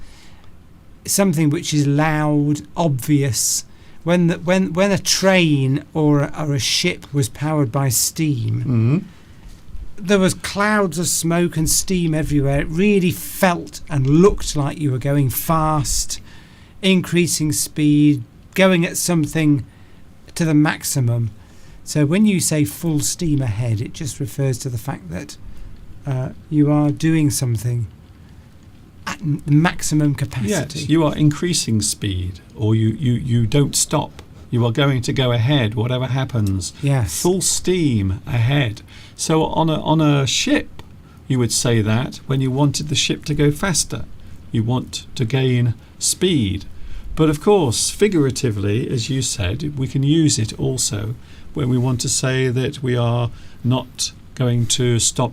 something which is loud, obvious. When a train or a ship was powered by steam, Mm. there was clouds of smoke and steam everywhere. It really felt and looked like you were going fast, increasing speed, going at something to the maximum. So when you say full steam ahead, it just refers to the fact that you are doing something at maximum capacity. Yes, you are increasing speed, or you don't stop. You are going to go ahead, whatever happens. Yes. Full steam ahead. So on a ship, you would say that when you wanted the ship to go faster. You want to gain speed. But of course, figuratively, as you said, we can use it also when we want to say that we are not going to stop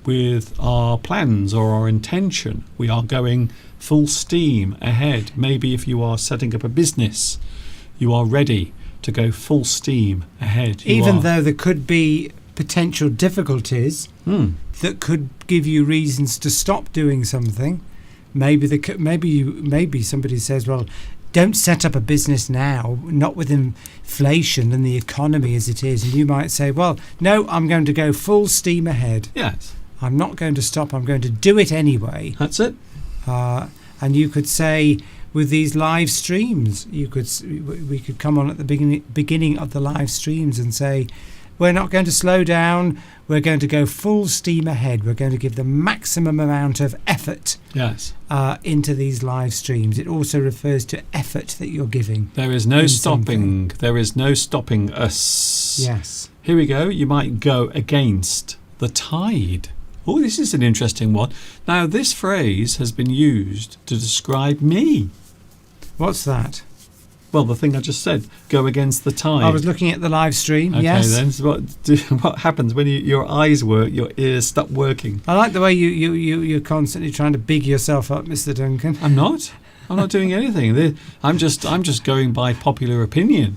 with our plans or our intention. We are going full steam ahead. Maybe if you are setting up a business, you are ready to go full steam ahead. Even though there could be potential difficulties that could give you reasons to stop doing something. Maybe somebody says, well, don't set up a business now, not with inflation and the economy as it is. And you might say, well, no, I'm going to go full steam ahead. Yes, I'm not going to stop. I'm going to do it anyway. that's it. And you could say with these live streams, we could come on at the beginning of the live streams and say, we're not going to slow down. We're going to go full steam ahead. We're going to give the maximum amount of effort Yes. into these live streams. It also refers to effort that you're giving. There is no in stopping. something. There is no stopping us. Yes. Here we go. You might go against the tide. Oh, this is an interesting one. Now, this phrase has been used to describe me. What's that? Well, the thing I just said, go against the tide. I was looking at the live stream. Okay, Yes. then. So what happens when your eyes work, your ears stop working? I like the way you're constantly trying to big yourself up, Mr. Duncan. I'm not. I'm not doing anything. I'm just going by popular opinion.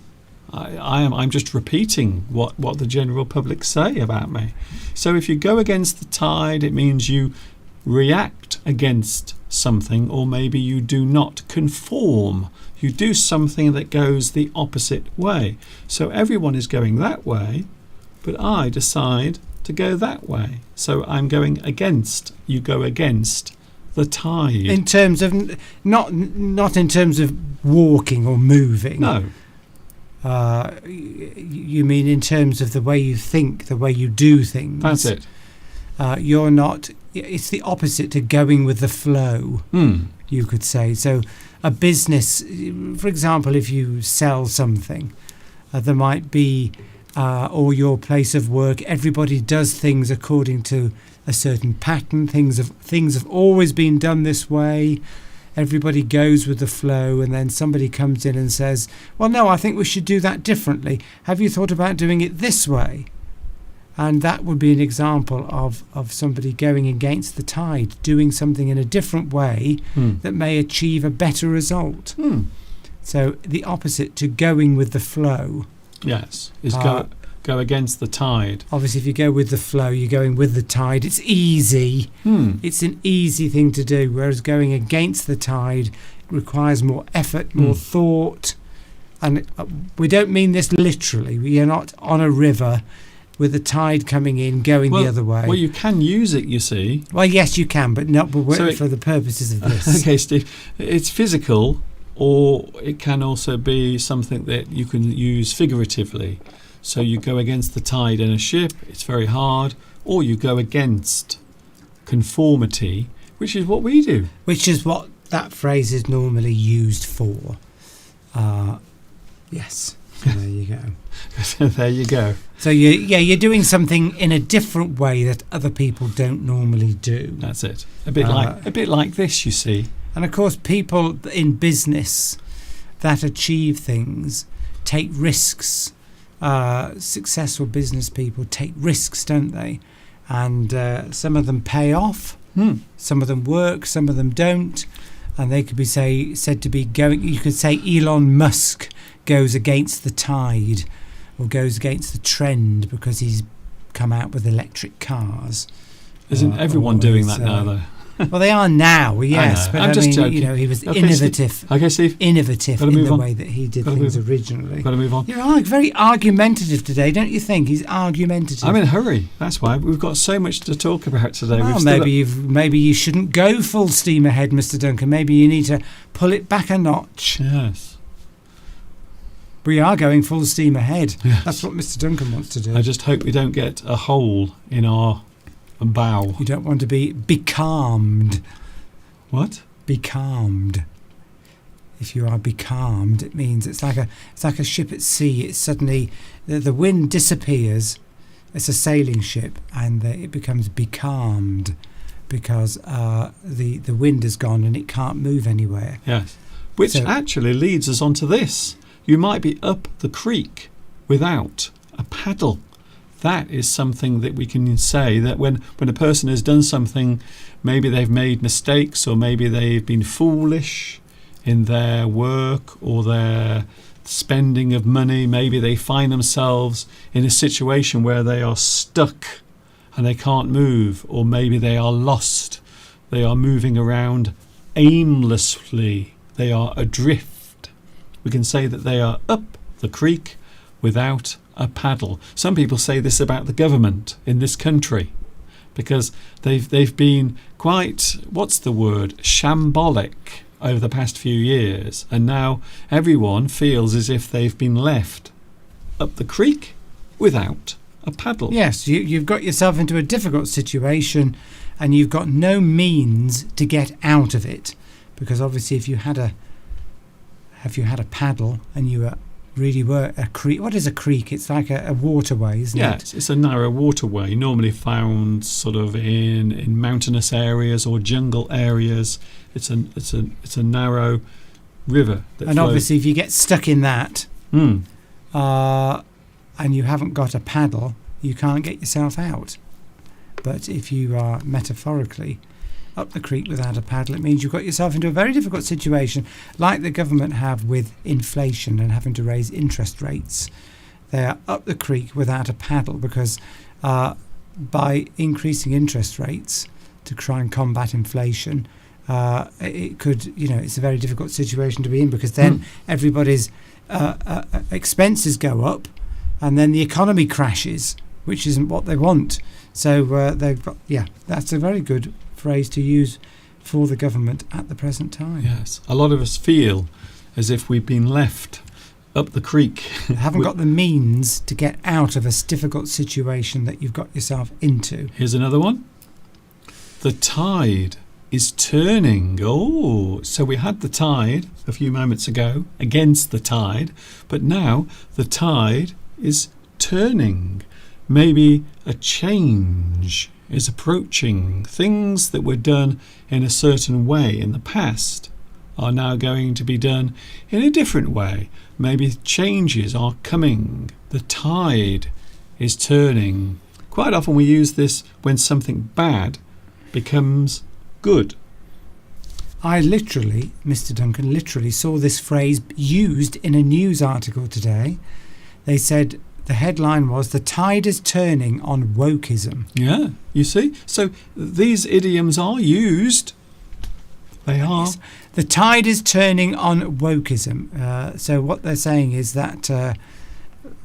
I'm just repeating what the general public say about me. So if you go against the tide, it means you react against something, or maybe you do not conform. You do something that goes the opposite way. So everyone is going that way, but I decide to go that way. So I'm going against. You go against the tide. In terms of not in terms of walking or moving. No. You mean in terms of the way you think, the way you do things. That's it. You're not. It's the opposite to going with the flow. You could say. So a business, for example, if you sell something, there might be, or your place of work, everybody does things according to a certain pattern. Things have always been done this way. Everybody goes with the flow, and then somebody comes in and says, well, no, I think we should do that differently. Have you thought about doing it this way? And that would be an example of somebody going against the tide, doing something in a different way that may achieve a better result. So the opposite to going with the flow. Yes, is go against the tide. Obviously, if you go with the flow, you're going with the tide. It's easy. It's an easy thing to do, whereas going against the tide requires more effort, more thought. And we don't mean this literally. We are not on a river with the tide coming in, going the other way. Well, you can use it, you see. Well, yes, you can, but not So for the purposes of this. Okay, Steve. It's physical, or it can also be something that you can use figuratively. So you go against the tide in a ship, it's very hard, or you go against conformity, which is what we do. Which is what that phrase is normally used for. Yes. So there you go. So there you go. So you're doing something in a different way that other people don't normally do. That's it. A bit like this, you see. And of course, people in business that achieve things take risks. Successful business people take risks, don't they? And some of them pay off. Some of them work. Some of them don't. And they could be said to be going. You could say Elon Musk goes against the tide, or goes against the trend because he's come out with electric cars. Isn't everyone doing that now, though? Well, they are now, yes. But I'm just joking. He was Okay, innovative. Okay, Steve. Innovative Gotta in move the on. way that he did Gotta things move on. originally. Got to move on. You're very argumentative today, don't you think? He's argumentative. I'm in a hurry. That's why we've got so much to talk about today. Well, We've maybe you shouldn't go full steam ahead, Mr. Duncan. Maybe you need to pull it back a notch. Yes. We are going full steam ahead. Yes. That's what Mr. Duncan wants to do. I just hope we don't get a hole in our bow. You don't want to be becalmed. What? Becalmed. If you are becalmed, it means it's like a ship at sea. It's suddenly the wind disappears. It's a sailing ship, and it becomes becalmed because the wind is gone and it can't move anywhere. Yes. Which actually leads us on to this. You might be up the creek without a paddle. That is something that we can say that when a person has done something, maybe they've made mistakes, or maybe they've been foolish in their work or their spending of money. Maybe they find themselves in a situation where they are stuck and they can't move, or maybe they are lost. They are moving around aimlessly. They are adrift. We can say that they are up the creek without a paddle. Some people say this about the government in this country, because they've been quite, what's the word, shambolic over the past few years, and now everyone feels as if they've been left up the creek without a paddle. Yes, you've got yourself into a difficult situation, and you've got no means to get out of it, because obviously if you had a paddle and you were a creek. What is a creek? It's like a waterway, isn't it? Yes, it's a narrow waterway, normally found sort of in mountainous areas or jungle areas. It's a narrow river that And flows. obviously, if you get stuck in that, and you haven't got a paddle, you can't get yourself out. But if you are metaphorically up the creek without a paddle, it means you've got yourself into a very difficult situation, like the government have with inflation and having to raise interest rates. They are up the creek without a paddle because by increasing interest rates to try and combat inflation, it could, it's a very difficult situation to be in, because then everybody's expenses go up and then the economy crashes, which isn't what they want. So that's a very good phrase to use for the government at the present time. Yes, a lot of us feel as if we've been left up the creek. Haven't got the means to get out of a difficult situation that you've got yourself into. Here's another one. The tide is turning. Oh, so we had the tide a few moments ago, against the tide, but now the tide is turning. Maybe a change is approaching. Things that were done in a certain way in the past are now going to be done in a different way. Maybe changes are coming. The tide is turning. Quite often we use this when something bad becomes good. I literally, Mr. Duncan, saw this phrase used in a news article today. They said, the headline was, "The tide is turning on wokeism." Yeah, you see? So these idioms are used. They are. Yes. The tide is turning on wokeism. So what they're saying is that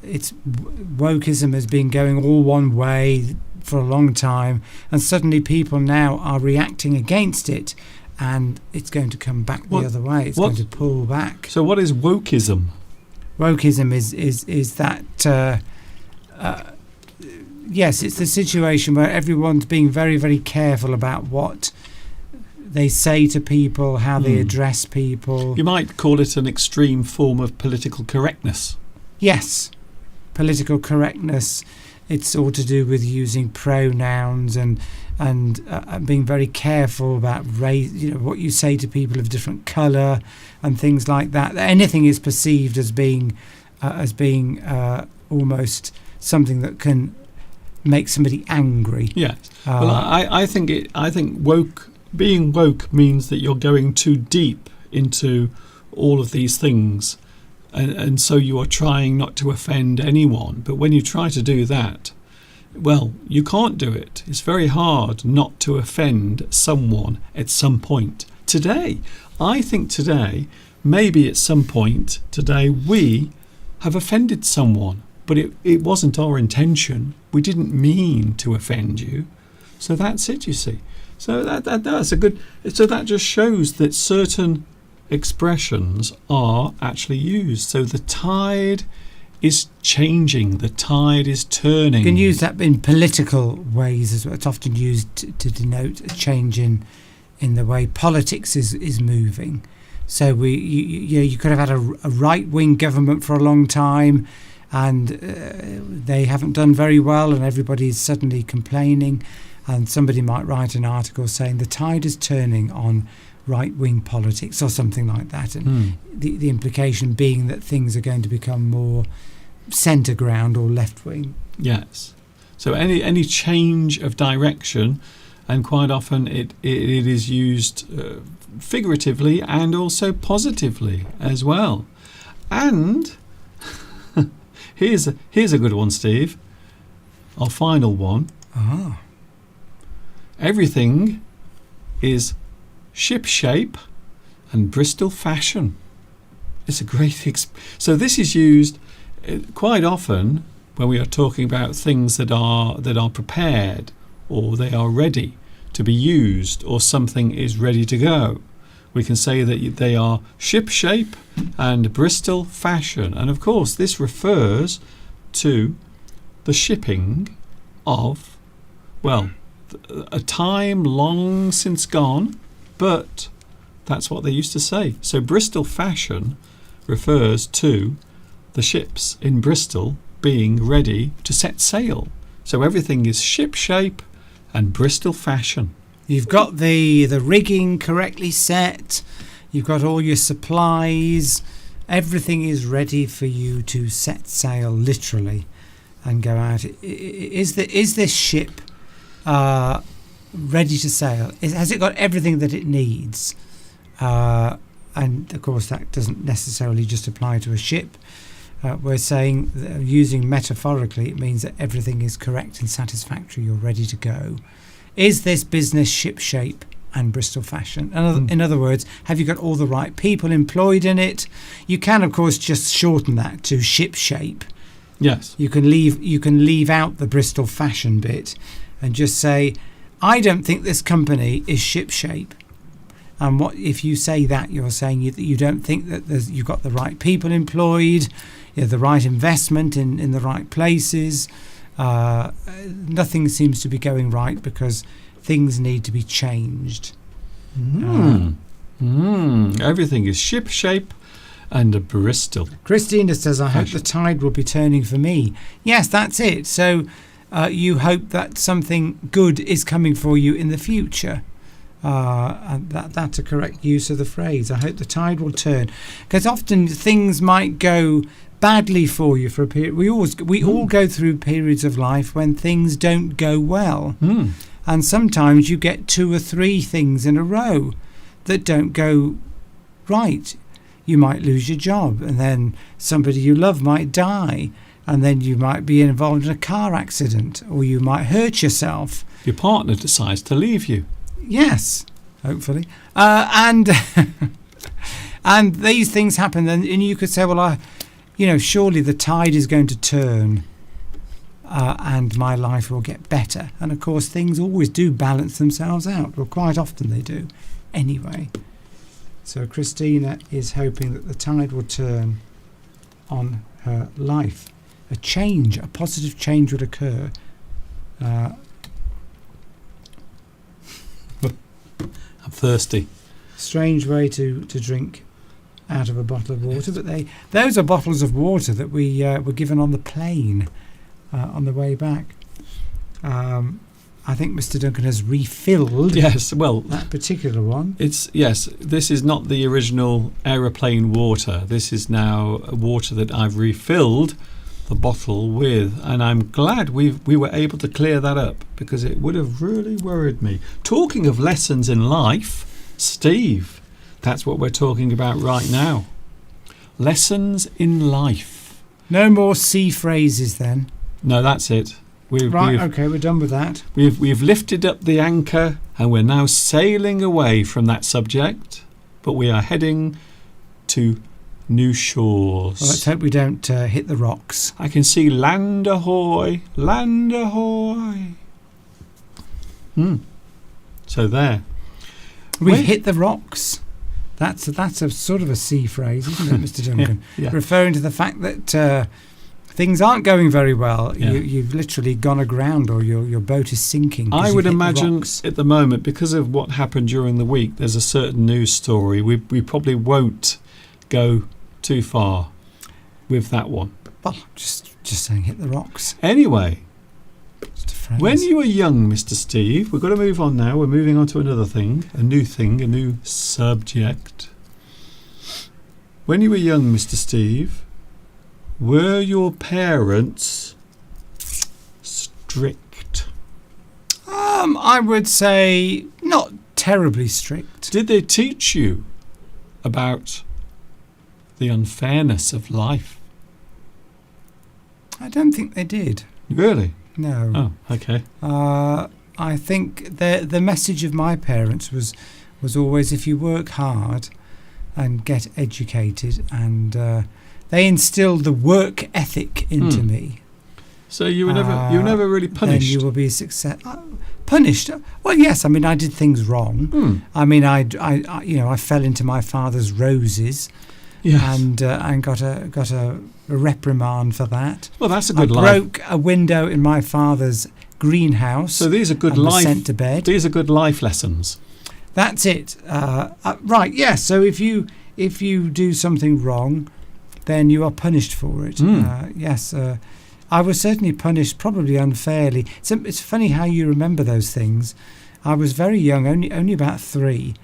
wokeism has been going all one way for a long time, and suddenly people now are reacting against it, and it's going to come back the other way. It's going to pull back. So what is wokeism? Wokeism is that yes, it's the situation where everyone's being very, very careful about what they say to people, how they address people. You might call it an extreme form of political correctness. Yes, political correctness. It's all to do with using pronouns and being very careful about race. You know, what you say to people of different colour and things like that. Anything is perceived as being almost something that can make somebody angry. Yes. Well, I think being woke means that you're going too deep into all of these things, and so you are trying not to offend anyone. But when you try to do that, well, you can't do it. It's very hard not to offend someone at some point. I think today, maybe at some point today, we have offended someone, but it wasn't our intention. We didn't mean to offend you. So that's it, you see. So that's a good. So that just shows that certain expressions are actually used. So the tide is changing. The tide is turning. You can use that in political ways as well. It's often used to denote a change in the way politics is moving. So you could have had a right-wing government for a long time, and they haven't done very well, and everybody's suddenly complaining, and somebody might write an article saying the tide is turning on right-wing politics or something like that, and the implication being that things are going to become more centre ground or left-wing. Yes. So any change of direction, and quite often it is used figuratively and also positively as well. And here's a good one, Steve. Our final one. Everything is shipshape and Bristol fashion. It's a great so this is used quite often when we are talking about things that are prepared, or they are ready to be used, or something is ready to go. We can say that they are shipshape and Bristol fashion, and of course this refers to the shipping of, well, a time long since gone, but that's what they used to say. So Bristol fashion refers to the ships in Bristol being ready to set sail. So everything is shipshape and Bristol fashion. You've got the rigging correctly set, you've got all your supplies, everything is ready for you to set sail, literally, and go out. Is this ship ready to sail? Has it got everything that it needs? And of course that doesn't necessarily just apply to a ship. We're saying, using metaphorically, it means that everything is correct and satisfactory, you're ready to go. Is this business shipshape and Bristol fashion? In other words, have you got all the right people employed in it? You can, of course, just shorten that to shipshape. Yes. You can leave out the Bristol fashion bit and just say, I don't think this company is shipshape. And what if you say that, you're saying that you don't think that you've got the right people employed, the right investment in the right places. Nothing seems to be going right because things need to be changed. Everything is shipshape and a Bristol. Christina says, I hope the tide will be turning for me. Yes, that's it. So you hope that something good is coming for you in the future. And that's a correct use of the phrase. I hope the tide will turn, because often things might go badly for you for a period. We all go through periods of life when things don't go well, and sometimes you get 2 or 3 things in a row that don't go right. You might lose your job, and then somebody you love might die, and then you might be involved in a car accident, or you might hurt yourself. Your partner decides to leave you. Yes, hopefully. And and these things happen, and you could say, well, surely the tide is going to turn and my life will get better. And of course, things always do balance themselves out. Well, quite often they do. Anyway, so Christina is hoping that the tide will turn on her life. A positive change would occur. I'm thirsty. Strange way to drink out of a bottle of water, but those are bottles of water that we were given on the plane on the way back. I think Mr. Duncan has refilled Yes, well, that particular one. yes, this is not the original aeroplane water. This is now water that I've refilled the bottle with, and I'm glad we were able to clear that up, because it would have really worried me. Talking of lessons in life, Steve, that's what we're talking about right now. Lessons in life. No more sea phrases then. No, that's it. Okay, we're done with that. We've lifted up the anchor, and we're now sailing away from that subject, but we are heading to new shores. Well, let's hope we don't hit the rocks. I can see land ahoy, land ahoy. So there. We've Wait. hit the rocks. That's a sort of a sea phrase, isn't it, Mr. Duncan? Yeah. Referring to the fact that things aren't going very well. Yeah. You've literally gone aground, or your boat is sinking. 'cause I you've would hit the imagine rocks. at the moment, because of what happened during the week, there's a certain news story. We probably won't go too far with that one. Well, just saying, hit the rocks. Anyway, Just a phrase. when you were young, Mr. Steve, we've got to move on now. We're moving on to another thing, a new subject. When you were young, Mr. Steve, were your parents strict? I would say not terribly strict. Did they teach you about the unfairness of life? I don't think they did. Really? No. Oh, okay. I think the message of my parents was always, if you work hard and get educated, and they instilled the work ethic into me. So you were never really punished. Then you will be a success. Punished? Well, yes. I mean, I did things wrong. I mean, I fell into my father's roses, Yes. and got a reprimand for that. Well, that's a I good life. broke a window in my father's greenhouse. So these are good and was life. sent to bed. These are good life lessons. That's it. Right. Yes. So if you do something wrong, then you are punished for it. Yes. I was certainly punished, probably unfairly. It's funny how you remember those things. I was very young, only about 3,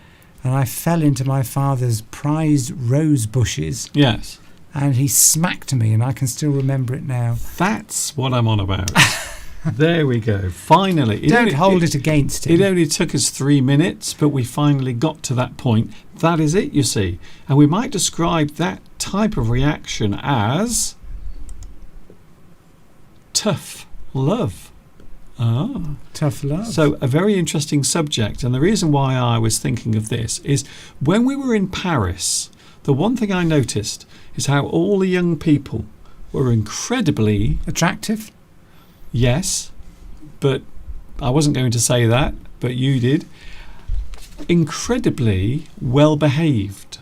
and I fell into my father's prized rose bushes, Yes. and he smacked me, and I can still remember it now. That's what I'm on about. There we go. Finally. Don't hold it against It him. only took us 3 minutes, but we finally got to that point. That is it, you see. And we might describe that type of reaction as tough love. Tough love. So a very interesting subject. And the reason why I was thinking of this is when we were in Paris, the one thing I noticed is how all the young people were incredibly, Attractive? yes, but I wasn't going to say that, but you did, incredibly well behaved,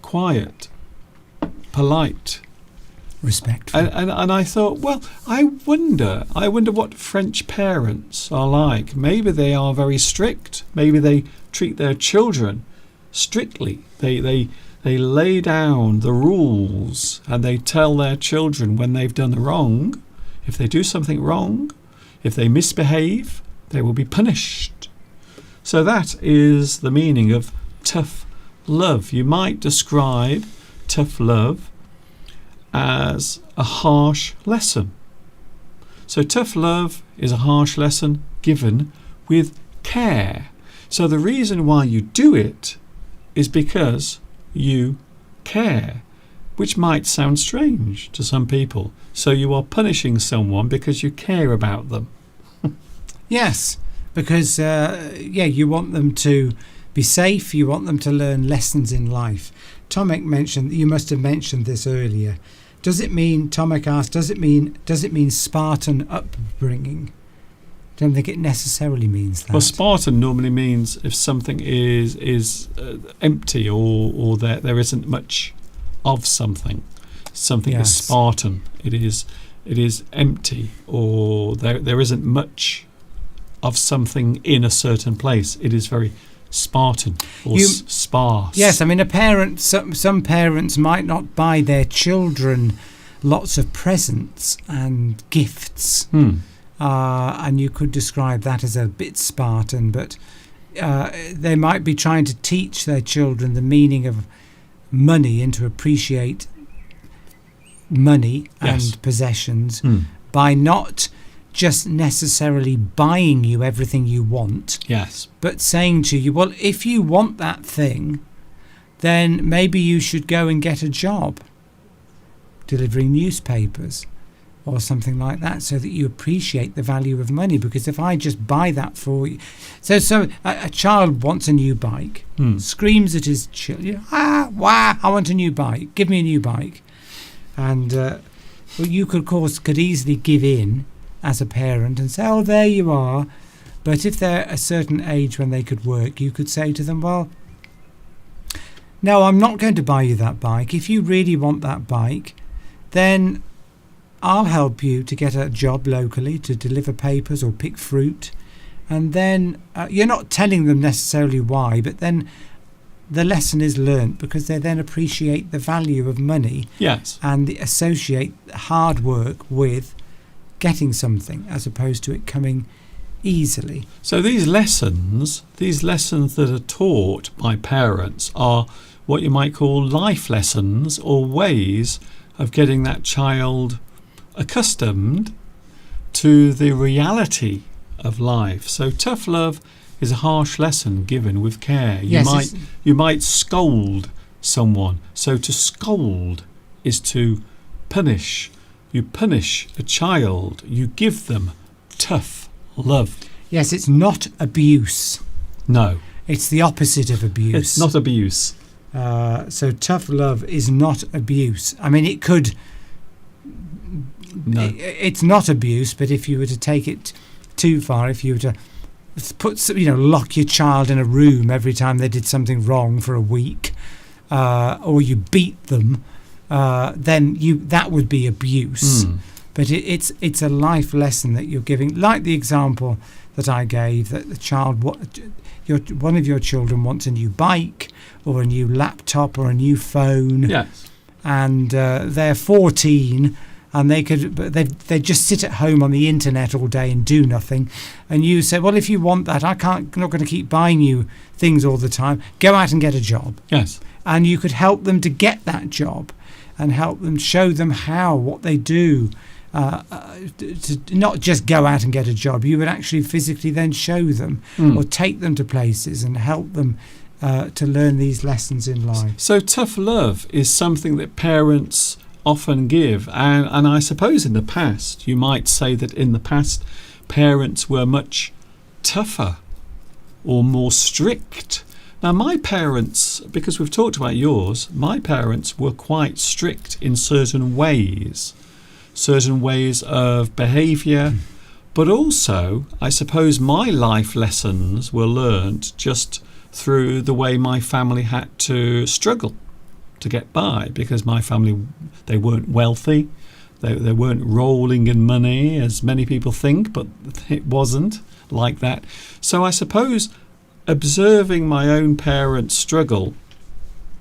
quiet, polite. Respectful. And I thought, well, I wonder what French parents are like. Maybe they are very strict. Maybe they treat their children strictly. They lay down the rules, and they tell their children when they've done wrong. If they do something wrong, if they misbehave, they will be punished. So that is the meaning of tough love. You might describe tough love as a harsh lesson. So tough love is a harsh lesson given with care. So the reason why you do it is because you care, which might sound strange to some people. So you are punishing someone because you care about them. Yes, because you want them to be safe. You want them to learn lessons in life. Tomek mentioned, you must have mentioned this earlier. Does it mean, Tomek asked, does it mean Spartan upbringing? Don't think it necessarily means that. Well, Spartan normally means if something is empty or there isn't much of something. Something Yes. is Spartan. It is empty, or there isn't much of something in a certain place. It is very Spartan or sparse. Yes, I mean, some parents might not buy their children lots of presents and gifts, and you could describe that as a bit Spartan, but they might be trying to teach their children the meaning of money and to appreciate money and possessions by not just necessarily buying you everything you want, Yes. but saying to you, well, if you want that thing, then maybe you should go and get a job delivering newspapers or something like that, so that you appreciate the value of money. Because if I just buy that for you, so a child wants a new bike, screams at his children, wow, I want a new bike, give me a new bike. And well, you could easily give in as a parent and say, oh, there you are. But if they're a certain age when they could work, you could say to them, well, no, I'm not going to buy you that bike. If you really want that bike, then I'll help you to get a job locally to deliver papers or pick fruit. And then you're not telling them necessarily why, but then the lesson is learnt, because they then appreciate the value of money. Yes. And associate hard work with getting something as opposed to it coming easily. So these lessons that are taught by parents are what you might call life lessons, or ways of getting that child accustomed to the reality of life. So tough love is a harsh lesson given with care. You might scold someone. So to scold is to punish. You punish a child. You give them tough love. Yes, it's not abuse. No. It's the opposite of abuse. It's not abuse. So tough love is not abuse. I mean, it could... No. It's not abuse, but if you were to take it too far, if you were to lock your child in a room every time they did something wrong for a week, or you beat them, then that would be abuse. But it's a life lesson that you're giving, like the example that I gave, that the child, one of your children wants a new bike or a new laptop or a new phone. Yes. And they're 14. And they just sit at home on the internet all day and do nothing. And you say, well, if you want that, I'm not going to keep buying you things all the time. Go out and get a job. Yes. And you could help them to get that job, and help them, show them what they do. To not just go out and get a job. You would actually physically then show them or take them to places and help them to learn these lessons in life. So tough love is something that parents often give, and I suppose in the past, you might say that in the past parents were much tougher or more strict. Now my parents, because we've talked about yours, my parents were quite strict in certain ways of behaviour, but also I suppose my life lessons were learnt just through the way my family had to struggle to get by, because my family, they weren't wealthy, they weren't rolling in money as many people think, but it wasn't like that. So I suppose observing my own parents struggle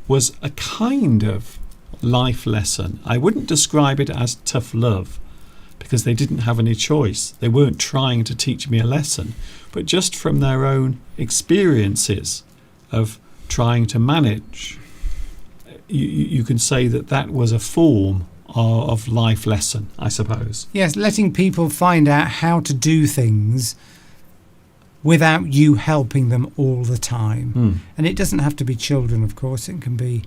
was a kind of life lesson. I wouldn't describe it as tough love, because they didn't have any choice. They weren't trying to teach me a lesson, but just from their own experiences of trying to manage, you can say that was a form of life lesson, I suppose. Yes, letting people find out how to do things without you helping them all the time. And it doesn't have to be children, of course. It can be,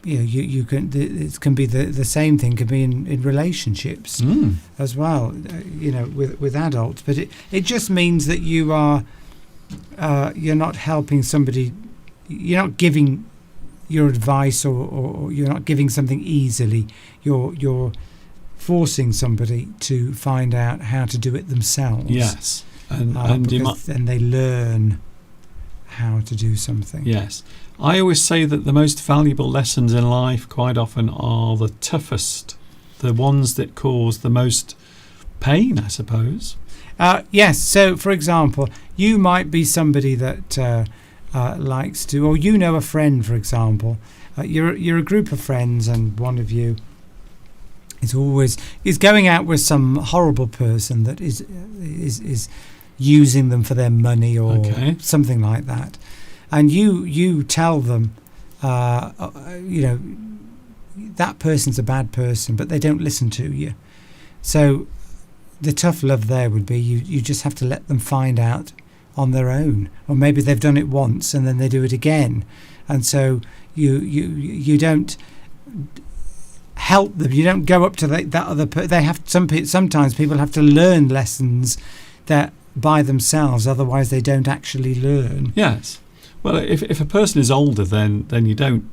you can. It can be the same thing. Can be in relationships as well. With adults. But it just means that you are you're not helping somebody. You're not giving your advice, or you're not giving something easily. You're forcing somebody to find out how to do it themselves. Yes, and then they learn how to do something. Yes. I always say that the most valuable lessons in life quite often are the toughest, the ones that cause the most pain, I suppose. Yes, so for example, you might be somebody that likes to, or you know a friend, for example, you're a group of friends, and one of you is going out with some horrible person that is using them for their money or Okay. something like that, and you tell them, that person's a bad person, but they don't listen to you. So the tough love there would be you just have to let them find out on their own, or maybe they've done it once and then they do it again, and so you don't help them. You don't go up to that other person. They have sometimes people have to learn lessons that by themselves, otherwise they don't actually learn. Yes. Well, if a person is older, then you don't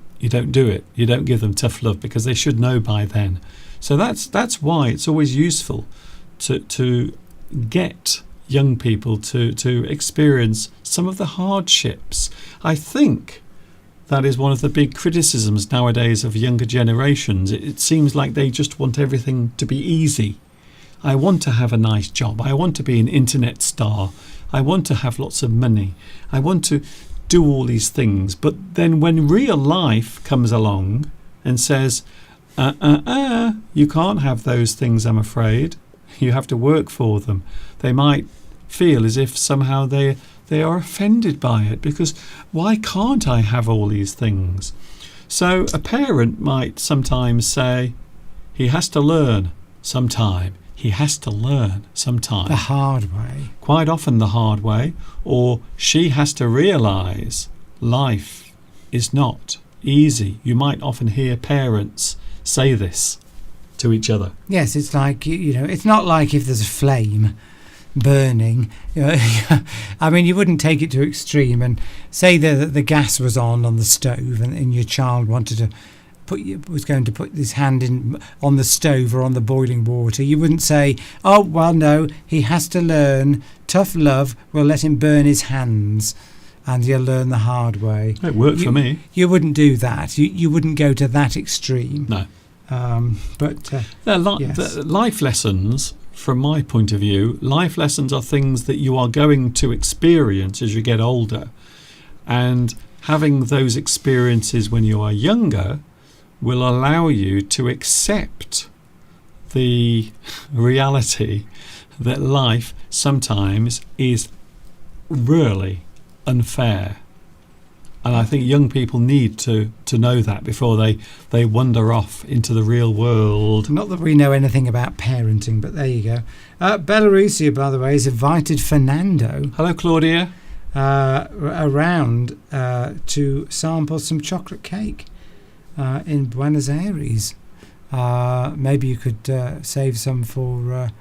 do it. You don't give them tough love because they should know by then. So that's why it's always useful to get young people to experience some of the hardships. I think that is one of the big criticisms nowadays of younger generations. It seems like they just want everything to be easy. I want to have a nice job. I want to be an internet star. I want to have lots of money. I want to do all these things. But then when real life comes along and says, you can't have those things, I'm afraid. You have to work for them. They might feel as if somehow they are offended by it, because why can't I have all these things? So a parent might sometimes say, he has to learn sometime. He has to learn sometime. The hard way. Quite often the hard way. Or she has to realise life is not easy. You might often hear parents say this to each other. Yes, it's like, it's not like if there's a flame burning. I mean, you wouldn't take it to extreme and say that the gas was on the stove, and your child wanted to was going to put his hand in on the stove or on the boiling water. You wouldn't say, oh, well, no, he has to learn. Tough love will let him burn his hands, and he'll learn the hard way. It worked for me. You wouldn't do that. You wouldn't go to that extreme. No. Yes. The life lessons, from my point of view, life lessons are things that you are going to experience as you get older. And having those experiences when you are younger will allow you to accept the reality that life sometimes is really unfair. And I think young people need to know that before they wander off into the real world. Not that we know anything about parenting, but there you go. Belarusia, by the way, has invited Fernando Hello, Claudia. around to sample some chocolate cake in Buenos Aires. Maybe you could save some for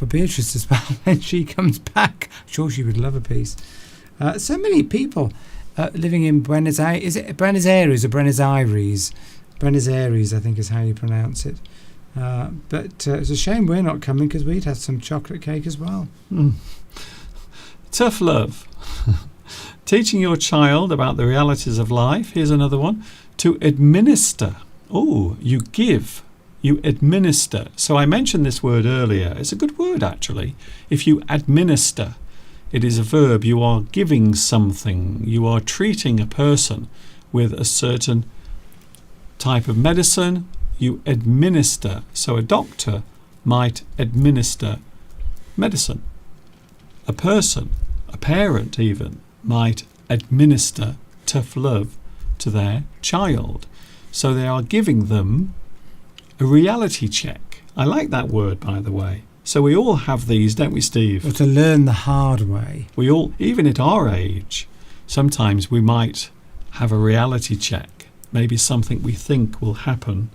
Beatrice as well when she comes back. I'm sure she would love a piece. So many people living in Buenos Aires. Is it Buenos Aires or Buenos Aires? Buenos Aires, I think, is how you pronounce it. But it's a shame we're not coming, because we'd have some chocolate cake as well. Tough love. Teaching your child about the realities of life. Here's another one. To administer. Oh, you give. You administer. So I mentioned this word earlier. It's a good word, actually. If you administer, it is a verb. You are giving something. You are treating a person with a certain type of medicine. You administer. So a doctor might administer medicine. A person, a parent even, might administer tough love to their child. So they are giving them a reality check. I like that word, by the way. So we all have these, don't we, Steve? Or to learn the hard way. We all, even at our age, sometimes we might have a reality check. Maybe something we think will happen,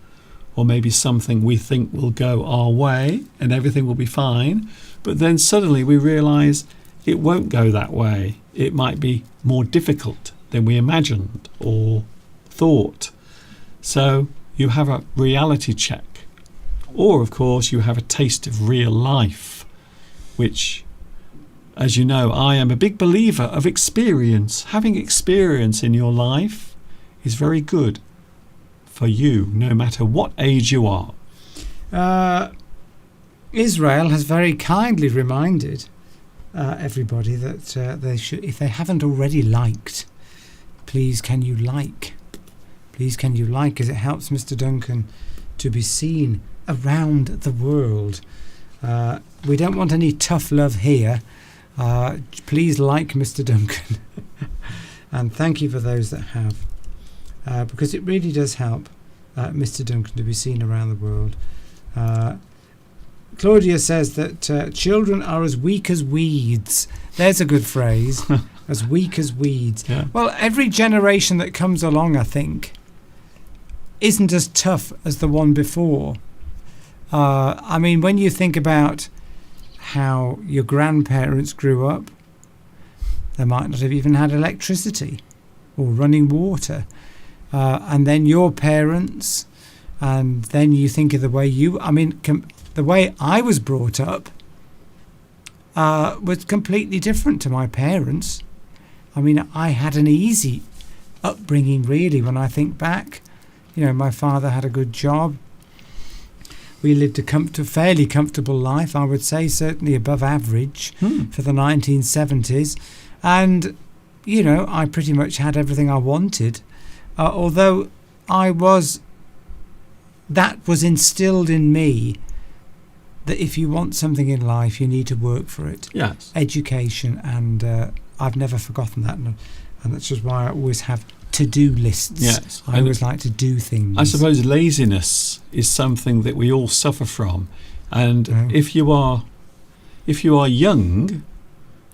or maybe something we think will go our way and everything will be fine. But then suddenly we realise it won't go that way. It might be more difficult than we imagined or thought. So you have a reality check. Or, of course, you have a taste of real life, which, as you know, I am a big believer of experience. Having experience in your life is very good for you, no matter what age you are. Israel has very kindly reminded everybody that they should, if they haven't already liked, please can you like? Please can you like, as it helps Mr. Duncan to be seen around the world. We don't want any tough love here. Please like Mr. Duncan. And thank you for those that have. Because it really does help Mr. Duncan to be seen around the world. Claudia says that children are as weak as weeds. There's a good phrase. As weak as weeds. Yeah. Well, every generation that comes along, I think, isn't as tough as the one before. I mean, when you think about how your grandparents grew up, they might not have even had electricity or running water. And then your parents, and then you think of the way the way I was brought up was completely different to my parents. I mean, I had an easy upbringing, really, when I think back. You know, my father had a good job. We lived a fairly comfortable life, I would say, certainly above average for the 1970s. And, you know, I pretty much had everything I wanted. Although that was instilled in me that if you want something in life, you need to work for it. Yes. Education, and I've never forgotten that. And that's just why I always have to-do lists. Yes. I always like to do things. I suppose laziness is something that we all suffer from. And if you are young,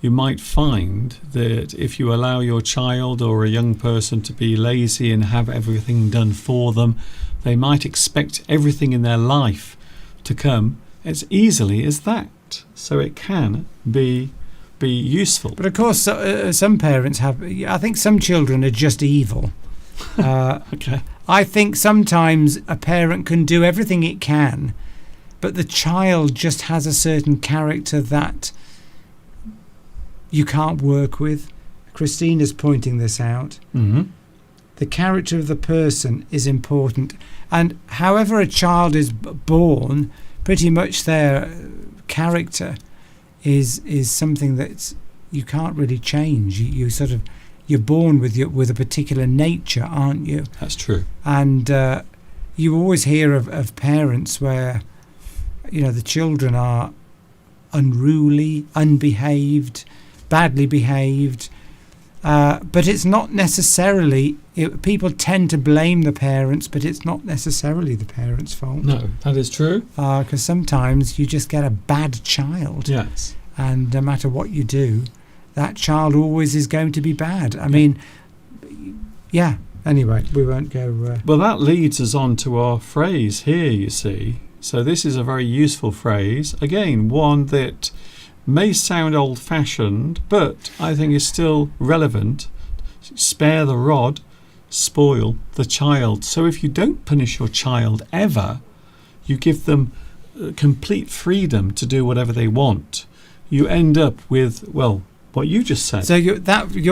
you might find that if you allow your child or a young person to be lazy and have everything done for them, they might expect everything in their life to come as easily as that. So it can be useful. But of course, some parents have. I think some children are just evil. Okay. I think sometimes a parent can do everything it can, but the child just has a certain character that you can't work with. Christina's pointing this out. Mm-hmm. The character of the person is important, and however a child is born, pretty much their character is something that you can't really change. You're born with a particular nature, aren't you? That's true. And you always hear of parents where, you know, the children are unruly, unbehaved, badly behaved. But it's not necessarily, people tend to blame the parents, but it's not necessarily the parents' fault. No, that is true. Because sometimes you just get a bad child. Yes. And no matter what you do, that child always is going to be bad. I mean, yeah. Anyway, we won't go... Well, that leads us on to our phrase here, you see. So this is a very useful phrase. Again, one that may sound old-fashioned, but I think is still relevant. Spare the rod, spoil the child. So if you don't punish your child ever, you give them complete freedom to do whatever they want. You end up with, well, what you just said. So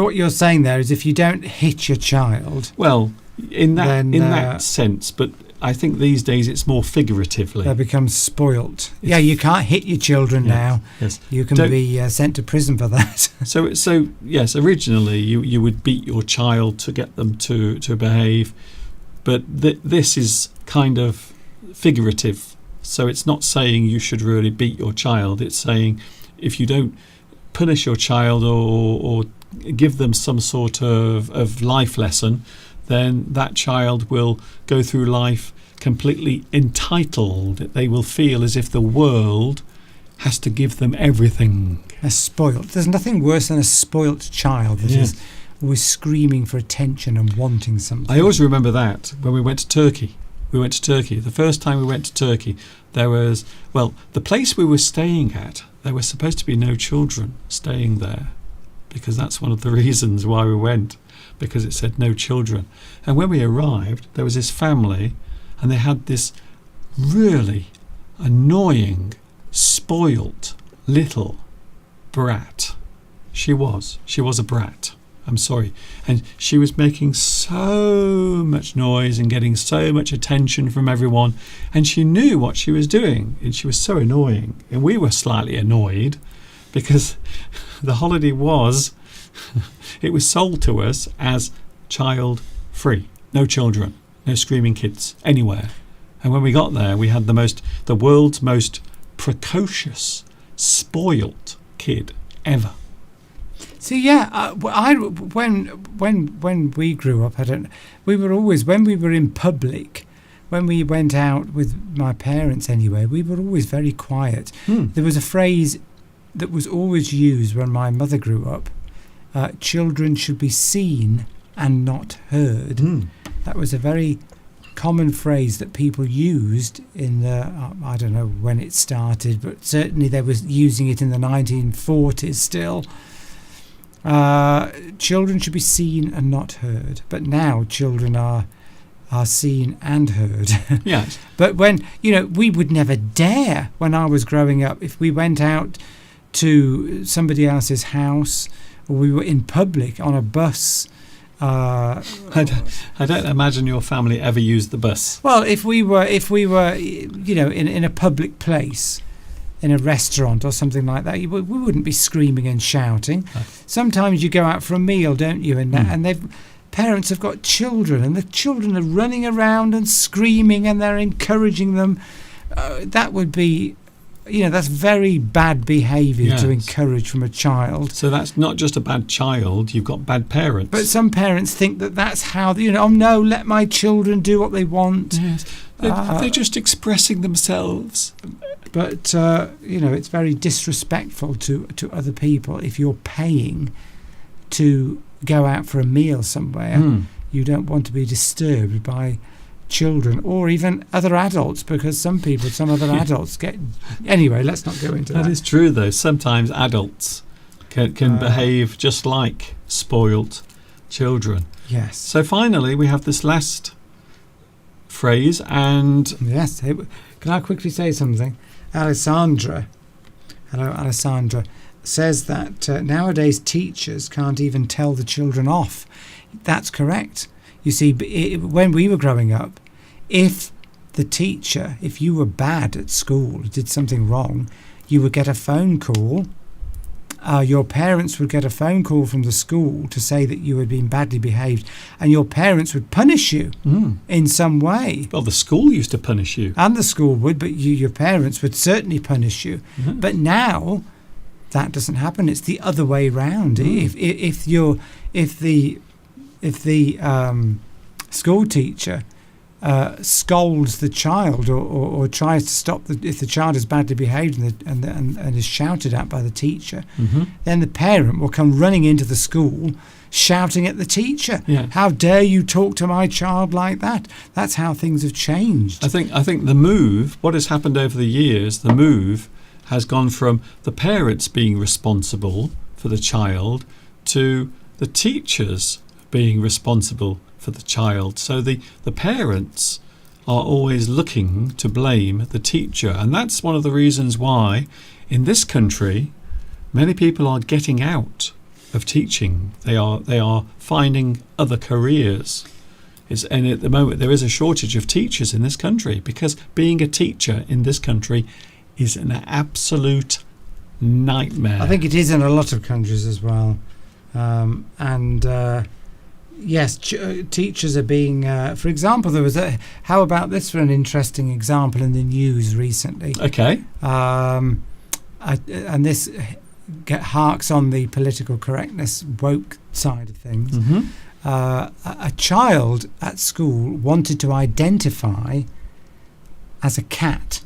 what you're saying there is if you don't hit your child... Well, in that sense, but I think these days it's more figuratively. They become spoilt. Yeah, you can't hit your children now. Yes. You can be sent to prison for that. So yes, originally you would beat your child to get them to behave, but this is kind of figurative. So it's not saying you should really beat your child. It's saying if you don't punish your child or give them some sort of life lesson, then that child will go through life completely entitled. They will feel as if the world has to give them everything. A spoilt. There's nothing worse than a spoilt child that is always screaming for attention and wanting something. I always remember that when we went to Turkey. The first time we went to Turkey, there was, well, the place we were staying at, there were supposed to be no children staying there, because that's one of the reasons why we went, because it said no children. And when we arrived, there was this family, and they had this really annoying, spoilt little brat. She was a brat. I'm sorry. And she was making so much noise and getting so much attention from everyone, and she knew what she was doing, and she was so annoying. And we were slightly annoyed because the holiday was it was sold to us as child free, no children, no screaming kids anywhere. And when we got there, we had the world's most precocious, spoilt kid ever. So yeah, when we grew up, we were always, when we were in public, when we went out with my parents anyway, we were always very quiet. There was a phrase that was always used when my mother grew up: children should be seen and not heard. That was a very common phrase that people used in the, I don't know when it started, but certainly they were using it in the 1940s still. Children should be seen and not heard, but now children are seen and heard. Yes. But when, we would never dare, when I was growing up, if we went out to somebody else's house or we were in public on a bus. I don't imagine your family ever used the bus. Well, if we were, in a public place, in a restaurant or something like that, we wouldn't be screaming and shouting. No. Sometimes you go out for a meal, don't you? And parents have got children, and the children are running around and screaming, and they're encouraging them. That would be, that's very bad behaviour to encourage from a child. So that's not just a bad child, you've got bad parents. But some parents think that that's how, oh no, let my children do what they want. Yes. They're just expressing themselves. But, it's very disrespectful to other people. If you're paying to go out for a meal somewhere, you don't want to be disturbed by children or even other adults, because some other adults get... Anyway, let's not go into that. That is true, though. Sometimes adults can behave just like spoilt children. Yes. So finally, we have this last phrase, and... Yes. Can I quickly say something? Alessandra says that nowadays teachers can't even tell the children off. That's correct. You see, when we were growing up, if you were bad at school, did something wrong, you would get a phone call. Your parents would get a phone call from the school to say that you had been badly behaved, and your parents would punish you in some way. Well, the school used to punish you. And the school would, but your parents would certainly punish you. Mm-hmm. But now that doesn't happen. It's the other way round. If the school teacher scolds the child or tries to stop if the child is badly behaved and is shouted at by the teacher, then the parent will come running into the school shouting at the teacher. Yeah. How dare you talk to my child like that? That's how things have changed. I think the move, what has happened over the years, the move has gone from the parents being responsible for the child to the teachers being responsible for the child. So the parents are always looking to blame the teacher, and that's one of the reasons why in this country many people are getting out of teaching. They are finding other careers. And at the moment there is a shortage of teachers in this country, because being a teacher in this country is an absolute nightmare. I think it is in a lot of countries as well. Yes, teachers are being... for example, how about this for an interesting example in the news recently? Okay. And this harks on the political correctness, woke side of things. A child at school wanted to identify as a cat.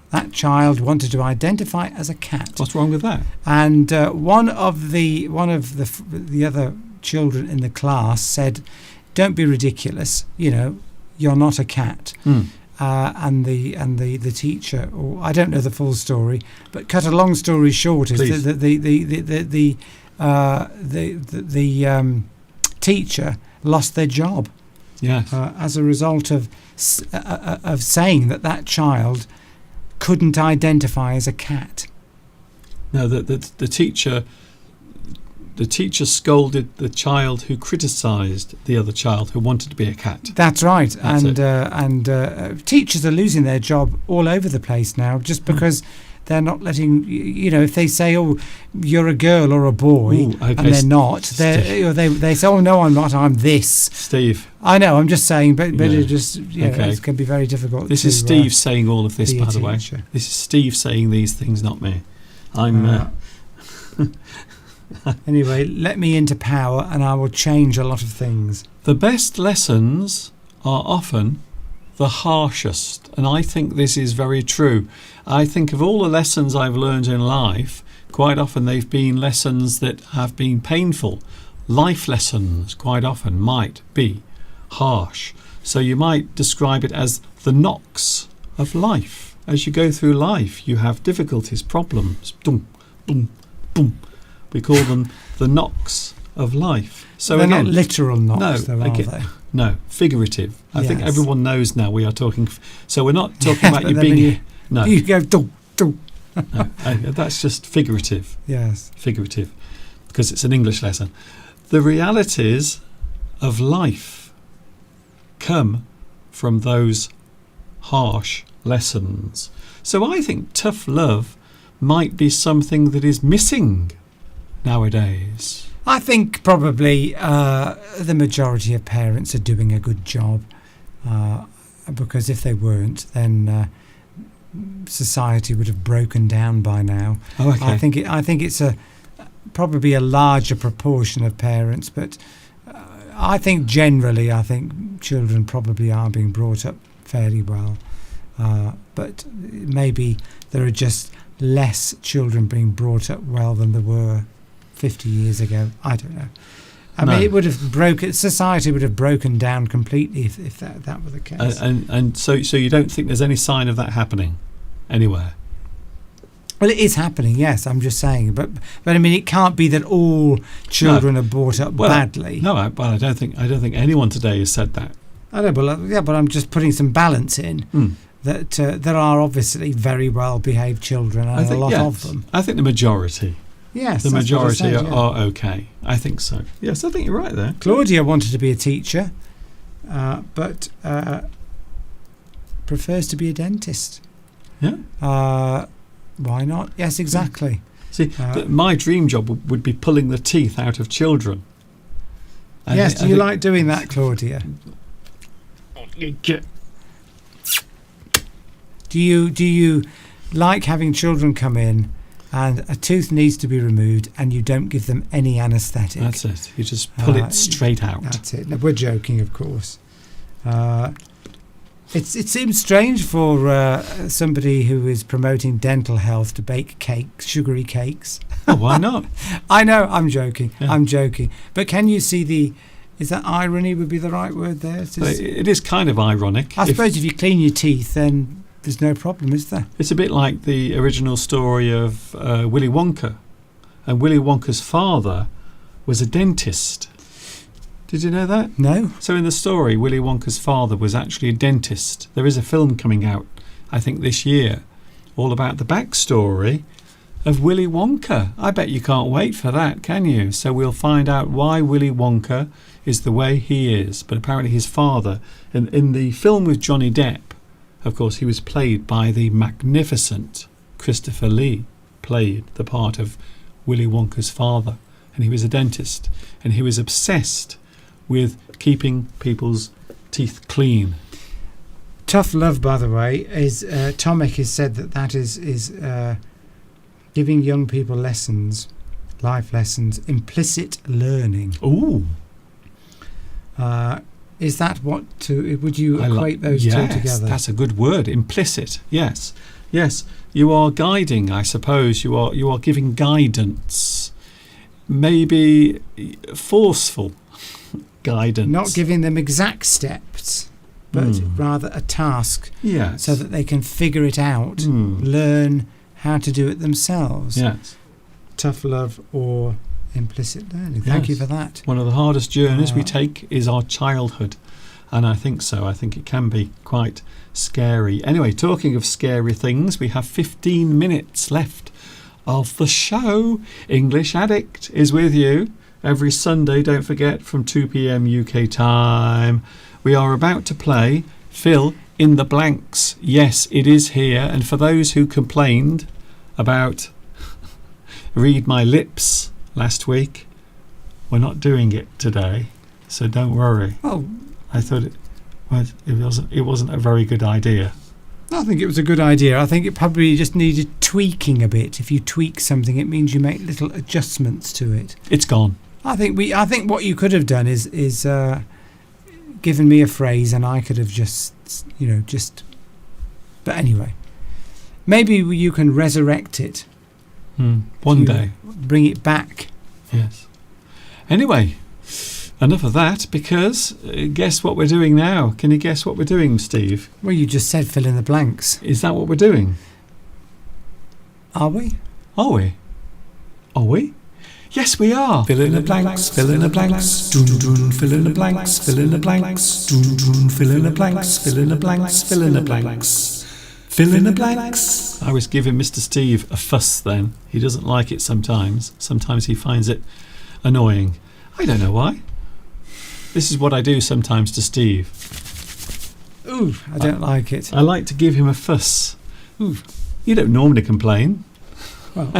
That child wanted to identify as a cat. What's wrong with that? And one of the other children in the class said, "Don't be ridiculous. You're not a cat." And the teacher, or I don't know the full story, but cut a long story short, is Please. that the teacher lost their job. Yes. As a result of saying that child couldn't identify as a cat. No, the teacher the teacher scolded the child who criticised the other child who wanted to be a cat. That's right. That's and teachers are losing their job all over the place now just because they're not letting, if they say, oh, you're a girl or a boy, Ooh, okay, and they're not, they say, oh, no, I'm not, I'm this. Steve. I know, I'm just saying, but Yeah. it just, Okay. it can be very difficult. This to, is Steve saying all of this, be a by the way. teacher. This is Steve saying these things, not me. I'm... Anyway, let me into power and I will change a lot of things. The best lessons are often the harshest, and I think this is very true. I think of all the lessons I've learned in life, quite often they've been lessons that have been painful. Life lessons quite often might be harsh. So you might describe it as the knocks of life. As you go through life, you have difficulties, problems. Boom, boom, boom. We call them the knocks of life. So They're again, not literal knocks, though, are again, they? no, figurative. I think Yes. everyone knows now we are talking. So we're not talking about But you then when being. No, You go, dum, dum. no, that's just figurative. Yes. Figurative, because it's an English lesson. The realities of life come from those harsh lessons. So I think tough love might be something that is missing nowadays. I think probably the majority of parents are doing a good job because if they weren't, then society would have broken down by now. Oh, okay. I think it's probably a larger proportion of parents, but I think generally, children probably are being brought up fairly well. But maybe there are just less children being brought up well than there were 50 years ago. I don't know. I mean, it would have society would have broken down completely if that were the case. And so you don't think there's any sign of that happening anywhere? Well, it is happening, yes. I'm just saying, but I mean, it can't be that all children are brought up badly. No, I don't think anyone today has said that. I know, but I'm just putting some balance in. That there are obviously very well behaved children and a lot of them. I think the majority. Yes, The that's what I majority said, yeah. are okay. I think so. Yes, I think you're right there. Claudia wanted to be a teacher, but prefers to be a dentist. Yeah. Why not? Yes, exactly. See, my dream job would be pulling the teeth out of children. Yes, do you like doing that, Claudia? Do you like having children come in and a tooth needs to be removed and you don't give them any anaesthetic? That's it. You just pull it straight out. That's it. No, we're joking, of course. It seems strange for somebody who is promoting dental health to bake cakes, sugary cakes. Oh, why not? I know, I'm joking. Yeah. I'm joking. But can you see is that irony would be the right word there? It is kind of ironic. I suppose if you clean your teeth, then there's no problem, is there? It's a bit like the original story of Willy Wonka. And Willy Wonka's father was a dentist. Did you know that? No. So in the story, Willy Wonka's father was actually a dentist. There is a film coming out, I think this year, all about the backstory of Willy Wonka. I bet you can't wait for that, can you? So we'll find out why Willy Wonka is the way he is. But apparently his father, in the film with Johnny Depp, of course, he was played by the magnificent Christopher Lee, played the part of Willy Wonka's father. And he was a dentist. And he was obsessed with keeping people's teeth clean. Tough love, by the way, is Tomek has said that is giving young people lessons, life lessons, implicit learning. Ooh. Is that would you equate those two together? Yes, that's a good word. Implicit. Yes. You are guiding, I suppose. You are giving guidance. Maybe forceful guidance. Not giving them exact steps, but rather a task. Yes. So that they can figure it out, learn how to do it themselves. Yes. Tough love or implicit learning. Thank you for that. One of the hardest journeys we take is our childhood. And I think so. I think it can be quite scary. Anyway, talking of scary things, we have 15 minutes left of the show. English Addict is with you every Sunday, don't forget, from 2 p.m. UK time. We are about to play Fill in the Blanks. Yes, it is here. And for those who complained about Read My Lips last week, we're not doing it today, so don't worry. Oh, I thought it wasn't a very good idea. I think it was a good idea. I think it probably just needed tweaking a bit. If you tweak something, it means you make little adjustments to it. It's gone. I think what you could have done is given me a phrase, and I could have just. But anyway, maybe you can resurrect it. One day. Bring it back. Yes. Anyway, enough of that, because guess what we're doing now? Can you guess what we're doing, Steve? Well, you just said fill in the blanks. Is that what we're doing? Are we? Are we? Are we? Yes, we are. Fill in the blanks, fill in the blanks, doon doon, fill in the blanks, fill in the blanks, doon doon, fill in the blanks, fill in the blanks, fill in the blanks, fill in the blanks. I was giving Mr. Steve a fuss then. He doesn't like it sometimes. Sometimes he finds it annoying. I don't know why. This is what I do sometimes to Steve. Ooh, I don't like it. I like to give him a fuss. Ooh, you don't normally complain. Well,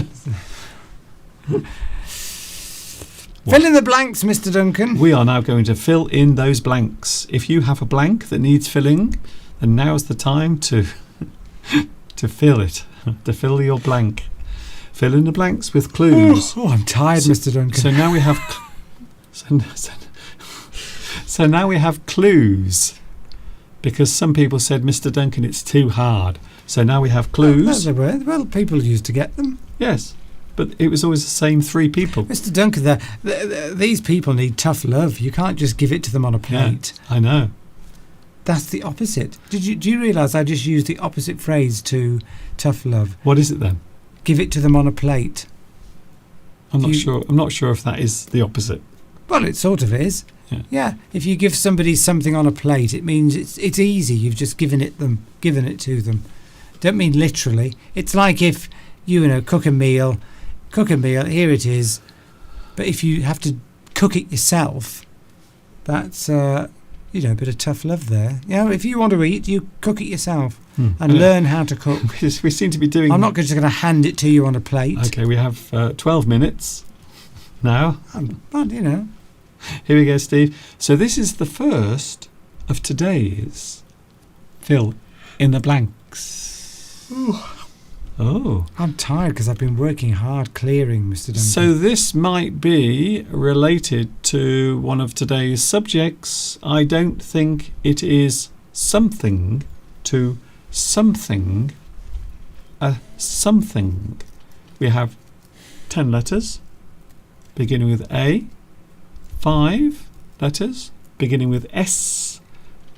fill in the blanks, Mr. Duncan. We are now going to fill in those blanks. If you have a blank that needs filling, then now's the time to fill it, to fill your blank. Fill in the blanks with clues. Oh, I'm tired, Mr. Duncan. So now we have so now we have clues, because some people said, Mr. Duncan, it's too hard. So now we have clues. Well, people used to get them. Yes, but it was always the same three people. Mr. Duncan, these people need tough love. You can't just give it to them on a plate. Yeah, I know. That's the opposite. Do you realise I just used the opposite phrase to tough love? What is it then? Give it to them on a plate. I'm not sure. I'm not sure if that is the opposite. Well, it sort of is. Yeah. If you give somebody something on a plate, it means it's easy. You've just given it to them. Don't mean literally. It's like if you cook a meal. Here it is. But if you have to cook it yourself, that's a bit of tough love there. If you want to eat, you cook it yourself and learn how to cook. We seem to be doing. I'm not just going to hand it to you on a plate. Okay, we have 12 minutes now. But Here we go, Steve. So this is the first of today's fill in the blanks. Ooh. Oh. I'm tired because I've been working hard clearing, Mr. Duncan. So this might be related to one of today's subjects. I don't think it is something to something. Something. We have 10 letters beginning with A, 5 letters beginning with S,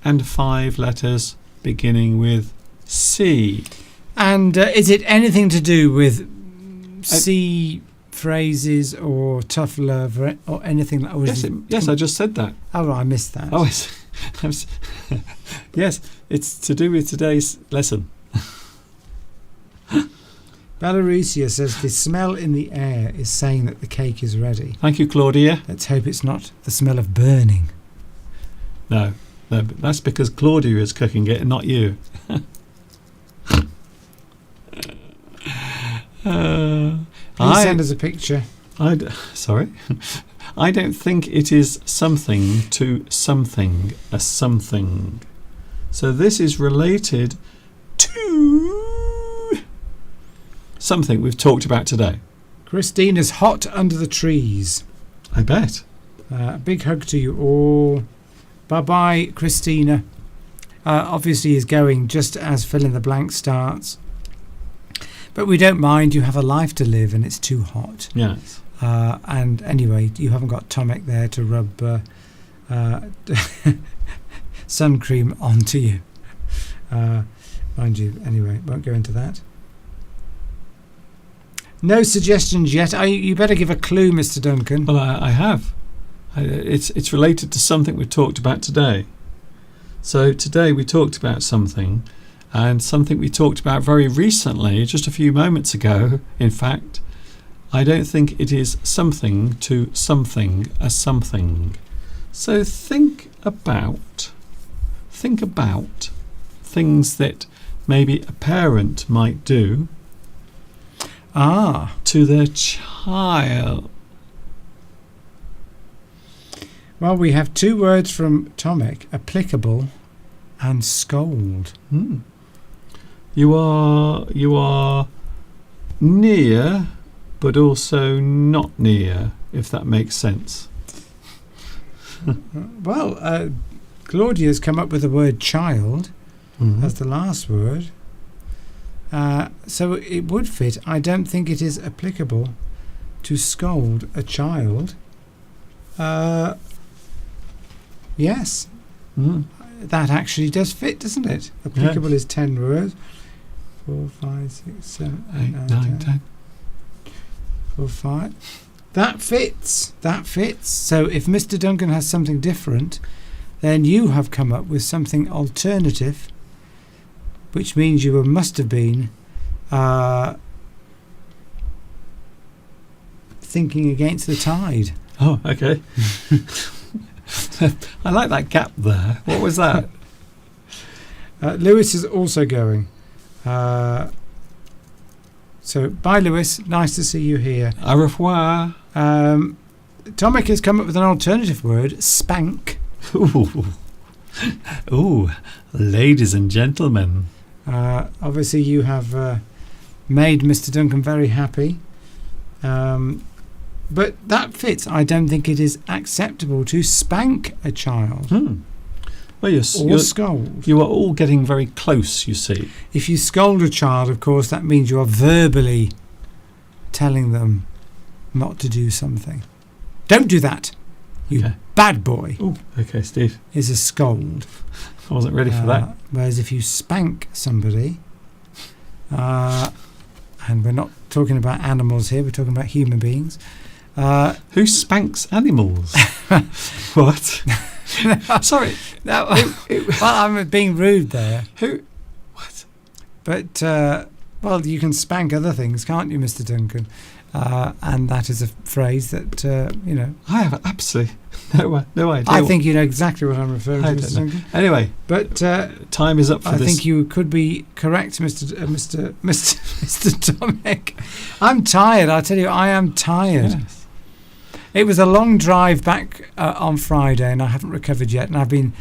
and 5 letters beginning with C. And is it anything to do with C phrases or tough love or anything like that? Yes, I just said that. Oh, I missed that. Oh, yes, it's to do with today's lesson. Belarusia says the smell in the air is saying that the cake is ready. Thank you, Claudia. Let's hope it's not the smell of burning. No, but that's because Claudia is cooking it and not you. Please send us a picture. Sorry? I don't think it is something to something, a something. So this is related to something we've talked about today. Christina's hot under the trees. I bet. Big hug to you all. Bye-bye, Christina. Obviously is going just as fill in the blank starts. But we don't mind. You have a life to live and it's too hot. Yes. And anyway, you haven't got Tomek there to rub sun cream onto you. Mind you, anyway, won't go into that. No suggestions yet. You better give a clue, Mr. Duncan. Well, I have. It's related to something we talked about today. So today we talked about something, And something we talked about very recently, just a few moments ago, in fact, I don't think it is something to something a something. So think about things that maybe a parent might do to their child. Well, we have two words from Tomek, applicable and scold. You are near, but also not near, if that makes sense. Well, Claudia's come up with the word child as the last word. So it would fit. I don't think it is applicable to scold a child. Yes. That actually does fit, doesn't it? Applicable is 10 words. 4, 5, 6, 7, 8, 9, 10. 4, 5. That fits. So if Mr. Duncan has something different, then you have come up with something alternative, which means you must have been thinking against the tide. Oh, okay. I like that gap there. What was that? Lewis is also going. So, bye, Lewis. Nice to see you here. Au revoir. Tomek has come up with an alternative word, spank. Ooh, ladies and gentlemen. Obviously, you have made Mr. Duncan very happy. But that fits. I don't think it is acceptable to spank a child. Well, or scold. You are all getting very close, you see. If you scold a child, of course, that means you are verbally telling them not to do something. Don't do that, you bad boy. Oh, okay, Steve. Is a scold. I wasn't ready for that. Whereas if you spank somebody, and we're not talking about animals here, we're talking about human beings. Who spanks animals? What? Sorry. No, well, I'm being rude there. Who? What? But, well, you can spank other things, can't you, Mr. Duncan? And that is a phrase that, you know... I have absolutely no idea. I think you know exactly what I'm referring to, Mr. Duncan. Anyway, but time is up for this. I think you could be correct, Mr. Tomek. I'm tired. I tell you, I am tired. Yes. It was a long drive back on Friday, and I haven't recovered yet. And I've been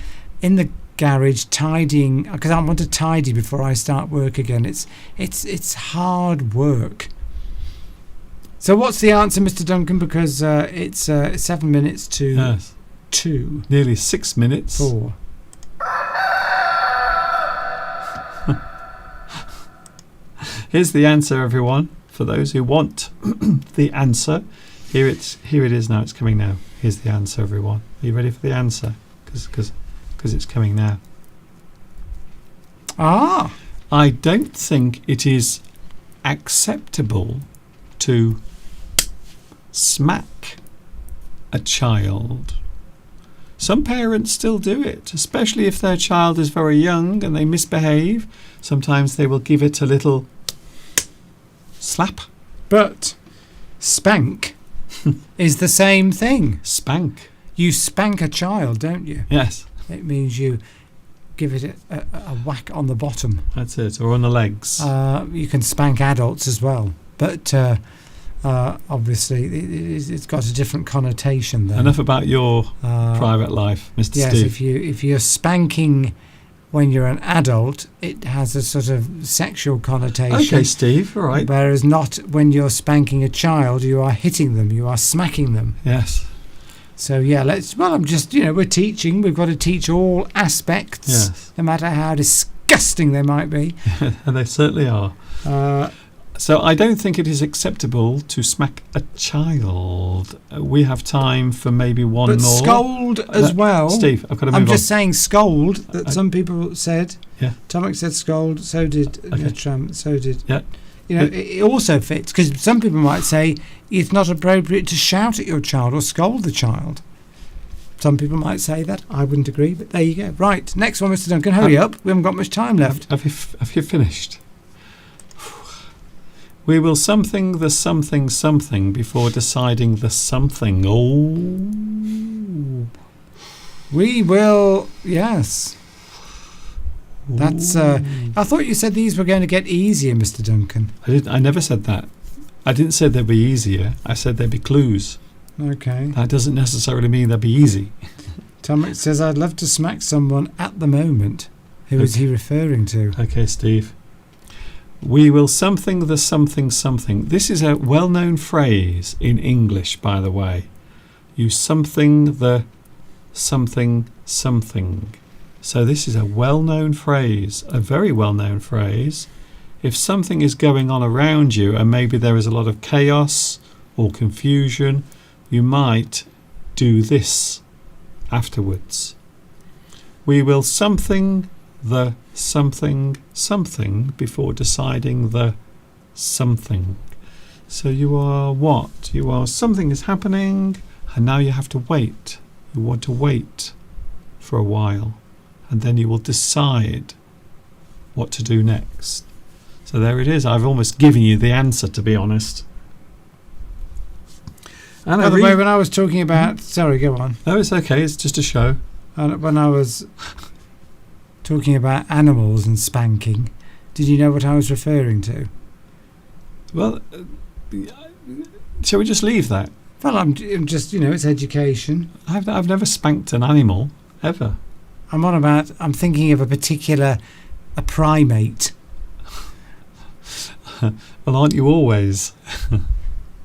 in the garage tidying because I want to tidy before I start work again. It's hard work. So what's the answer, Mr. Duncan? Because it's 7 minutes to 2. Nearly 6 minutes. 4. Here's the answer, everyone. For those who want the answer, here it is now. It's coming now. Here's the answer, everyone. Are you ready for the answer? Because it's coming now. I don't think it is acceptable to smack a child. Some parents still do it, especially if their child is very young and they misbehave. Sometimes they will give it a little slap. But spank is the same thing. Spank. You spank a child, don't you? Yes. It means you give it a whack on the bottom. That's it, or on the legs. You can spank adults as well, but obviously it's got a different connotation there. Enough about your private life, Mr. Yes, Steve. if you're spanking when you're an adult, it has a sort of sexual connotation. Okay, Steve, all right. Whereas not when you're spanking a child, you are hitting them, you are smacking them. Yes. So yeah, I'm just, we're teaching. We've got to teach all aspects, yes, no matter how disgusting they might be. And they certainly are. So I don't think it is acceptable to smack a child. We have time for maybe one but more. Scold as well. Steve, I've got to move on. I'm just saying scold, that some people said. Yeah. Tomek said scold, so did Nitram, so did... Yeah. It also fits, because some people might say it's not appropriate to shout at your child or scold the child. Some people might say that. I wouldn't agree, but there you go. Right, next one, Mr. Duncan. Hurry up. We haven't got much time left. Have you finished? We will something the something something before deciding the something. Oh. We will, yes. That's. I thought you said these were going to get easier, Mr. Duncan. I never said that. I didn't say they'd be easier. I said they'd be clues. Okay. That doesn't necessarily mean they'd be easy. Tomek says, I'd love to smack someone at the moment. Who is he referring to? Okay, Steve. We will something the something something. This is a well-known phrase in English, by the way. You something the something something. So this is a well-known phrase, a very well-known phrase. If something is going on around you and maybe there is a lot of chaos or confusion, you might do this afterwards. We will something the something something before deciding the something. So you are what? You are something is happening and now you have to wait. You want to wait for a while and then you will decide what to do next. So there it is. I've almost given you the answer, to be honest. And By the way, when I was talking about... Sorry, go on. No, it's okay. It's just a show. And when I was talking about animals and spanking, did you know what I was referring to? Well, shall we just leave that? Well, I'm just, it's education. I've never spanked an animal, ever. I'm thinking of a primate. Well, aren't you always?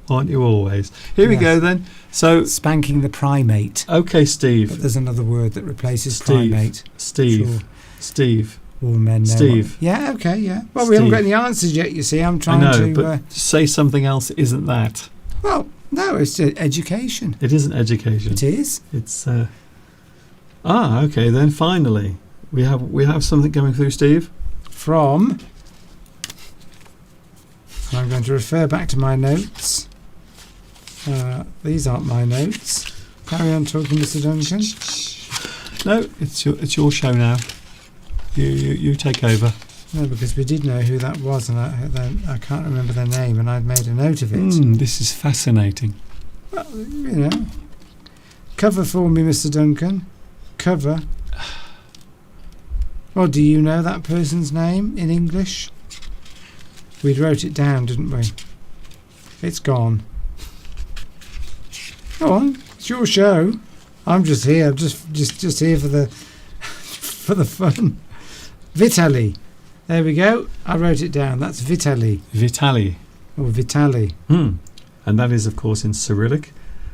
Aren't you always? Here we go then. So Spanking the primate. okay, But Steve. there's another word that replaces Steve. primate. Steve. Sure. Steve. All men know. Steve. Yeah, okay, yeah. Well, we haven't got any answers yet, you see. I'm I trying know, to... but say something else that isn't that. well, no, it's education. It isn't education. It is. It's okay then. Finally, we have something coming through, Steve. From... I'm going to refer back to my notes. These aren't my notes. Carry on talking, Mr. Duncan. No, it's your show now. You take over. No, because we did know who that was, and I can't remember their name, and I'd made a note of it. This is fascinating. Well, cover for me, Mr. Duncan. Cover. Well, do you know that person's name in English? We wrote it down, didn't we? It's gone. Go on, it's your show. I'm just here. I'm just here for the for the fun. Vitali. There we go. I wrote it down. That's Vitali. Vitali. Or Vitali. And that is, of course, in Cyrillic.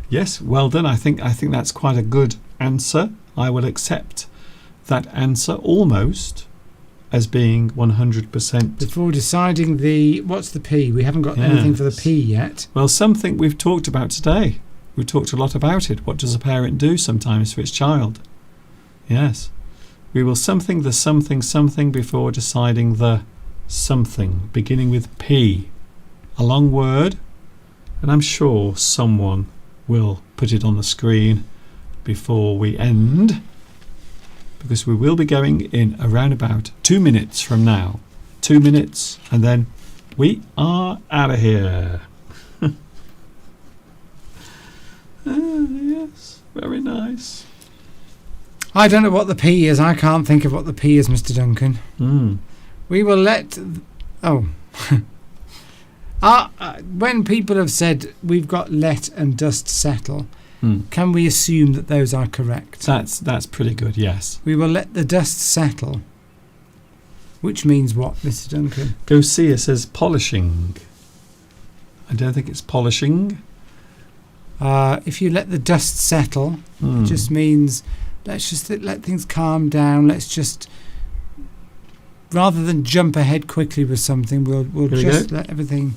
Yes, well done. I think that's quite a good answer. I will accept that answer almost as being 100%. Before deciding what's the P? We haven't got anything for the P yet. Well, something we've talked about today. We've talked a lot about it. What does a parent do sometimes for its child? Yes. We will something the something something before deciding the something, beginning with P. A long word, and I'm sure someone will put it on the screen before we end, because we will be going in around about 2 minutes from now. 2 minutes, and then we are out of here. Yes, very nice. I don't know what the P is. I can't think of what the P is, Mr. Duncan. We will let... when people have said we've got let and dust settle, can we assume that those are correct? That's pretty good, yes. We will let the dust settle. Which means what, Mr. Duncan? Gosia says polishing. I don't think it's polishing. If you let the dust settle, it just means let's just let things calm down. Let's just, rather than jump ahead quickly with something, we'll just let everything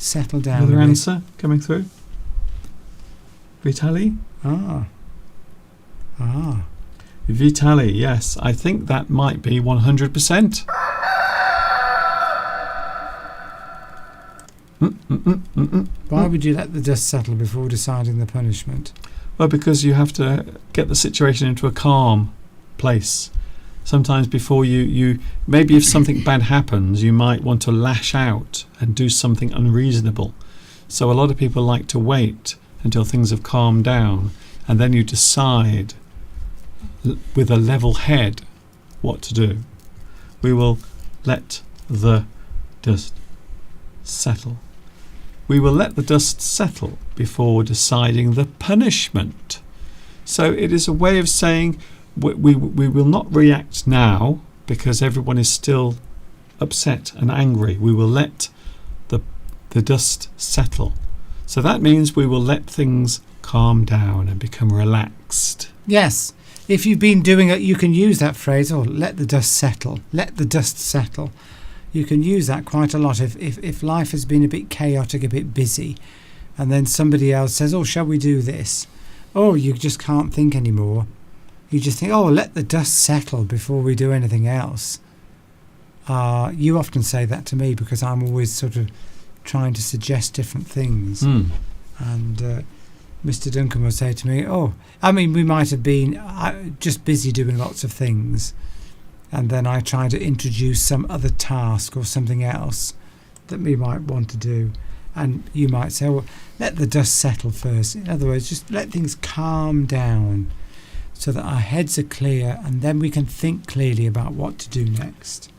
settle down. Another answer coming through. Vitali? Vitali, yes. I think that might be 100%. Why would you let the dust settle before deciding the punishment? Well, because you have to get the situation into a calm place. Sometimes before you maybe if something bad happens, you might want to lash out and do something unreasonable. So a lot of people like to wait until things have calmed down, and then you decide with a level head what to do. We will let the dust settle. We will let the dust settle before deciding the punishment. So it is a way of saying we will not react now because everyone is still upset and angry. We will let the dust settle. So that means we will let things calm down and become relaxed. Yes. If you've been doing it, you can use that phrase, let the dust settle. Let the dust settle. You can use that quite a lot if life has been a bit chaotic, a bit busy, and then somebody else says, shall we do this? You just can't think anymore. You just think, let the dust settle before we do anything else. You often say that to me because I'm always sort of trying to suggest different things. And Mr. Duncan will say to me, we might have been just busy doing lots of things, and then I try to introduce some other task or something else that we might want to do, and you might say, let the dust settle first. In other words, just let things calm down so that our heads are clear, and then we can think clearly about what to do next.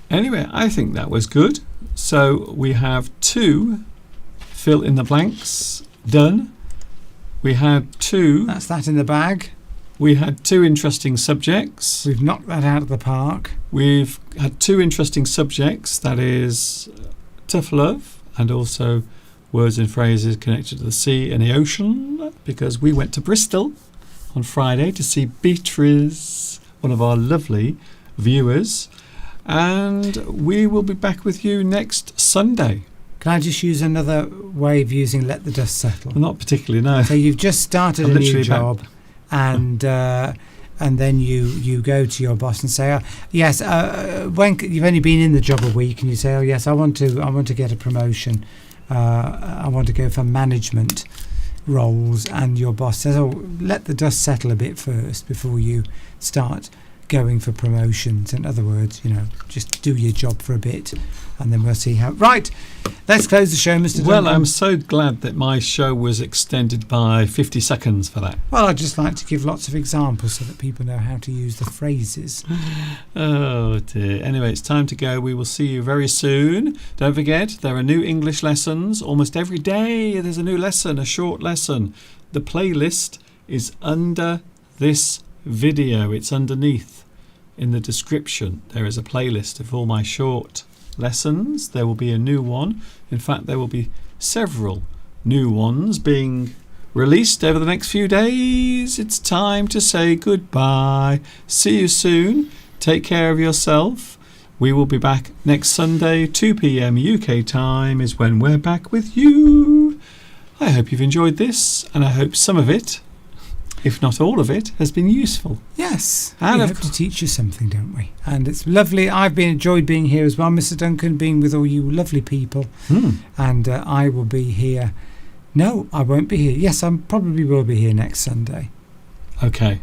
Anyway, I think that was good. So we have 2 fill in the blanks done. We had 2. That's that in the bag. We had 2 interesting subjects. We've knocked that out of the park. We've had 2 interesting subjects, that is tough love and also words and phrases connected to the sea and the ocean, because we went to Bristol on Friday to see Beatrice, one of our lovely viewers, and we will be back with you next Sunday. Can I just use another way of using let the dust settle? Not particularly, no. So you've just started a new job, and then you go to your boss and say, yes, when you've only been in the job a week, and you say, yes, I want to get a promotion. I want to go for management roles, and your boss says, let the dust settle a bit first before you start going for promotions. In other words, just do your job for a bit, and then we'll see how. Right, let's close the show, Mr. Duncan. Well, I'm so glad that my show was extended by 50 seconds for that. Well, I'd just like to give lots of examples so that people know how to use the phrases. Oh dear. Anyway, it's time to go. We will see you very soon. Don't forget, there are new English lessons almost every day. There's a new lesson, a short lesson. The playlist is under this video. It's underneath in the description. There is a playlist of all my short lessons. There will be a new one. In fact, there will be several new ones being released over the next few days. It's time to say goodbye. See you soon. Take care of yourself. We will be back next Sunday, 2 p.m. UK time is when we're back with you. I hope you've enjoyed this, and I hope some of it, if not all of it, has been useful. Yes, and we hope to teach you something, don't we? And it's lovely. I've enjoyed being here as well, Mr. Duncan, being with all you lovely people. And I will be here. No, I won't be here. Yes, I probably will be here next Sunday. Okay.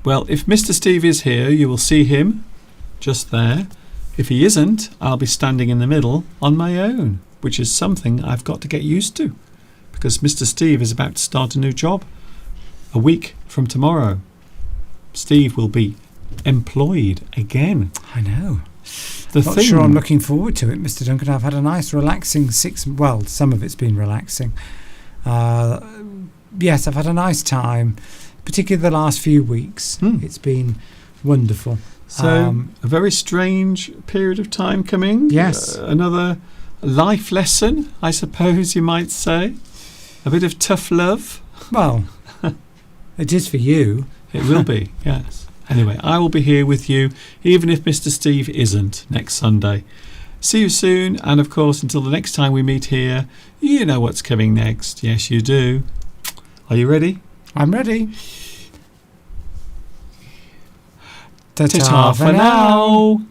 Well, if Mr. Steve is here, you will see him just there. If he isn't, I'll be standing in the middle on my own, which is something I've got to get used to, because Mr. Steve is about to start a new job. A week from tomorrow, Steve will be employed again. I know. Not sure I'm looking forward to it, Mr. Duncan. I've had a nice relaxing some of it's been relaxing. Yes, I've had a nice time, particularly the last few weeks. It's been wonderful. So, a very strange period of time coming. Yes. Another life lesson, I suppose you might say. A bit of tough love. Well, it is for you. It will be, yes. Anyway, I will be here with you, even if Mr. Steve isn't, next Sunday. See you soon, and of course, until the next time we meet here, you know what's coming next. Yes, you do. Are you ready? I'm ready. Ta-ta for now.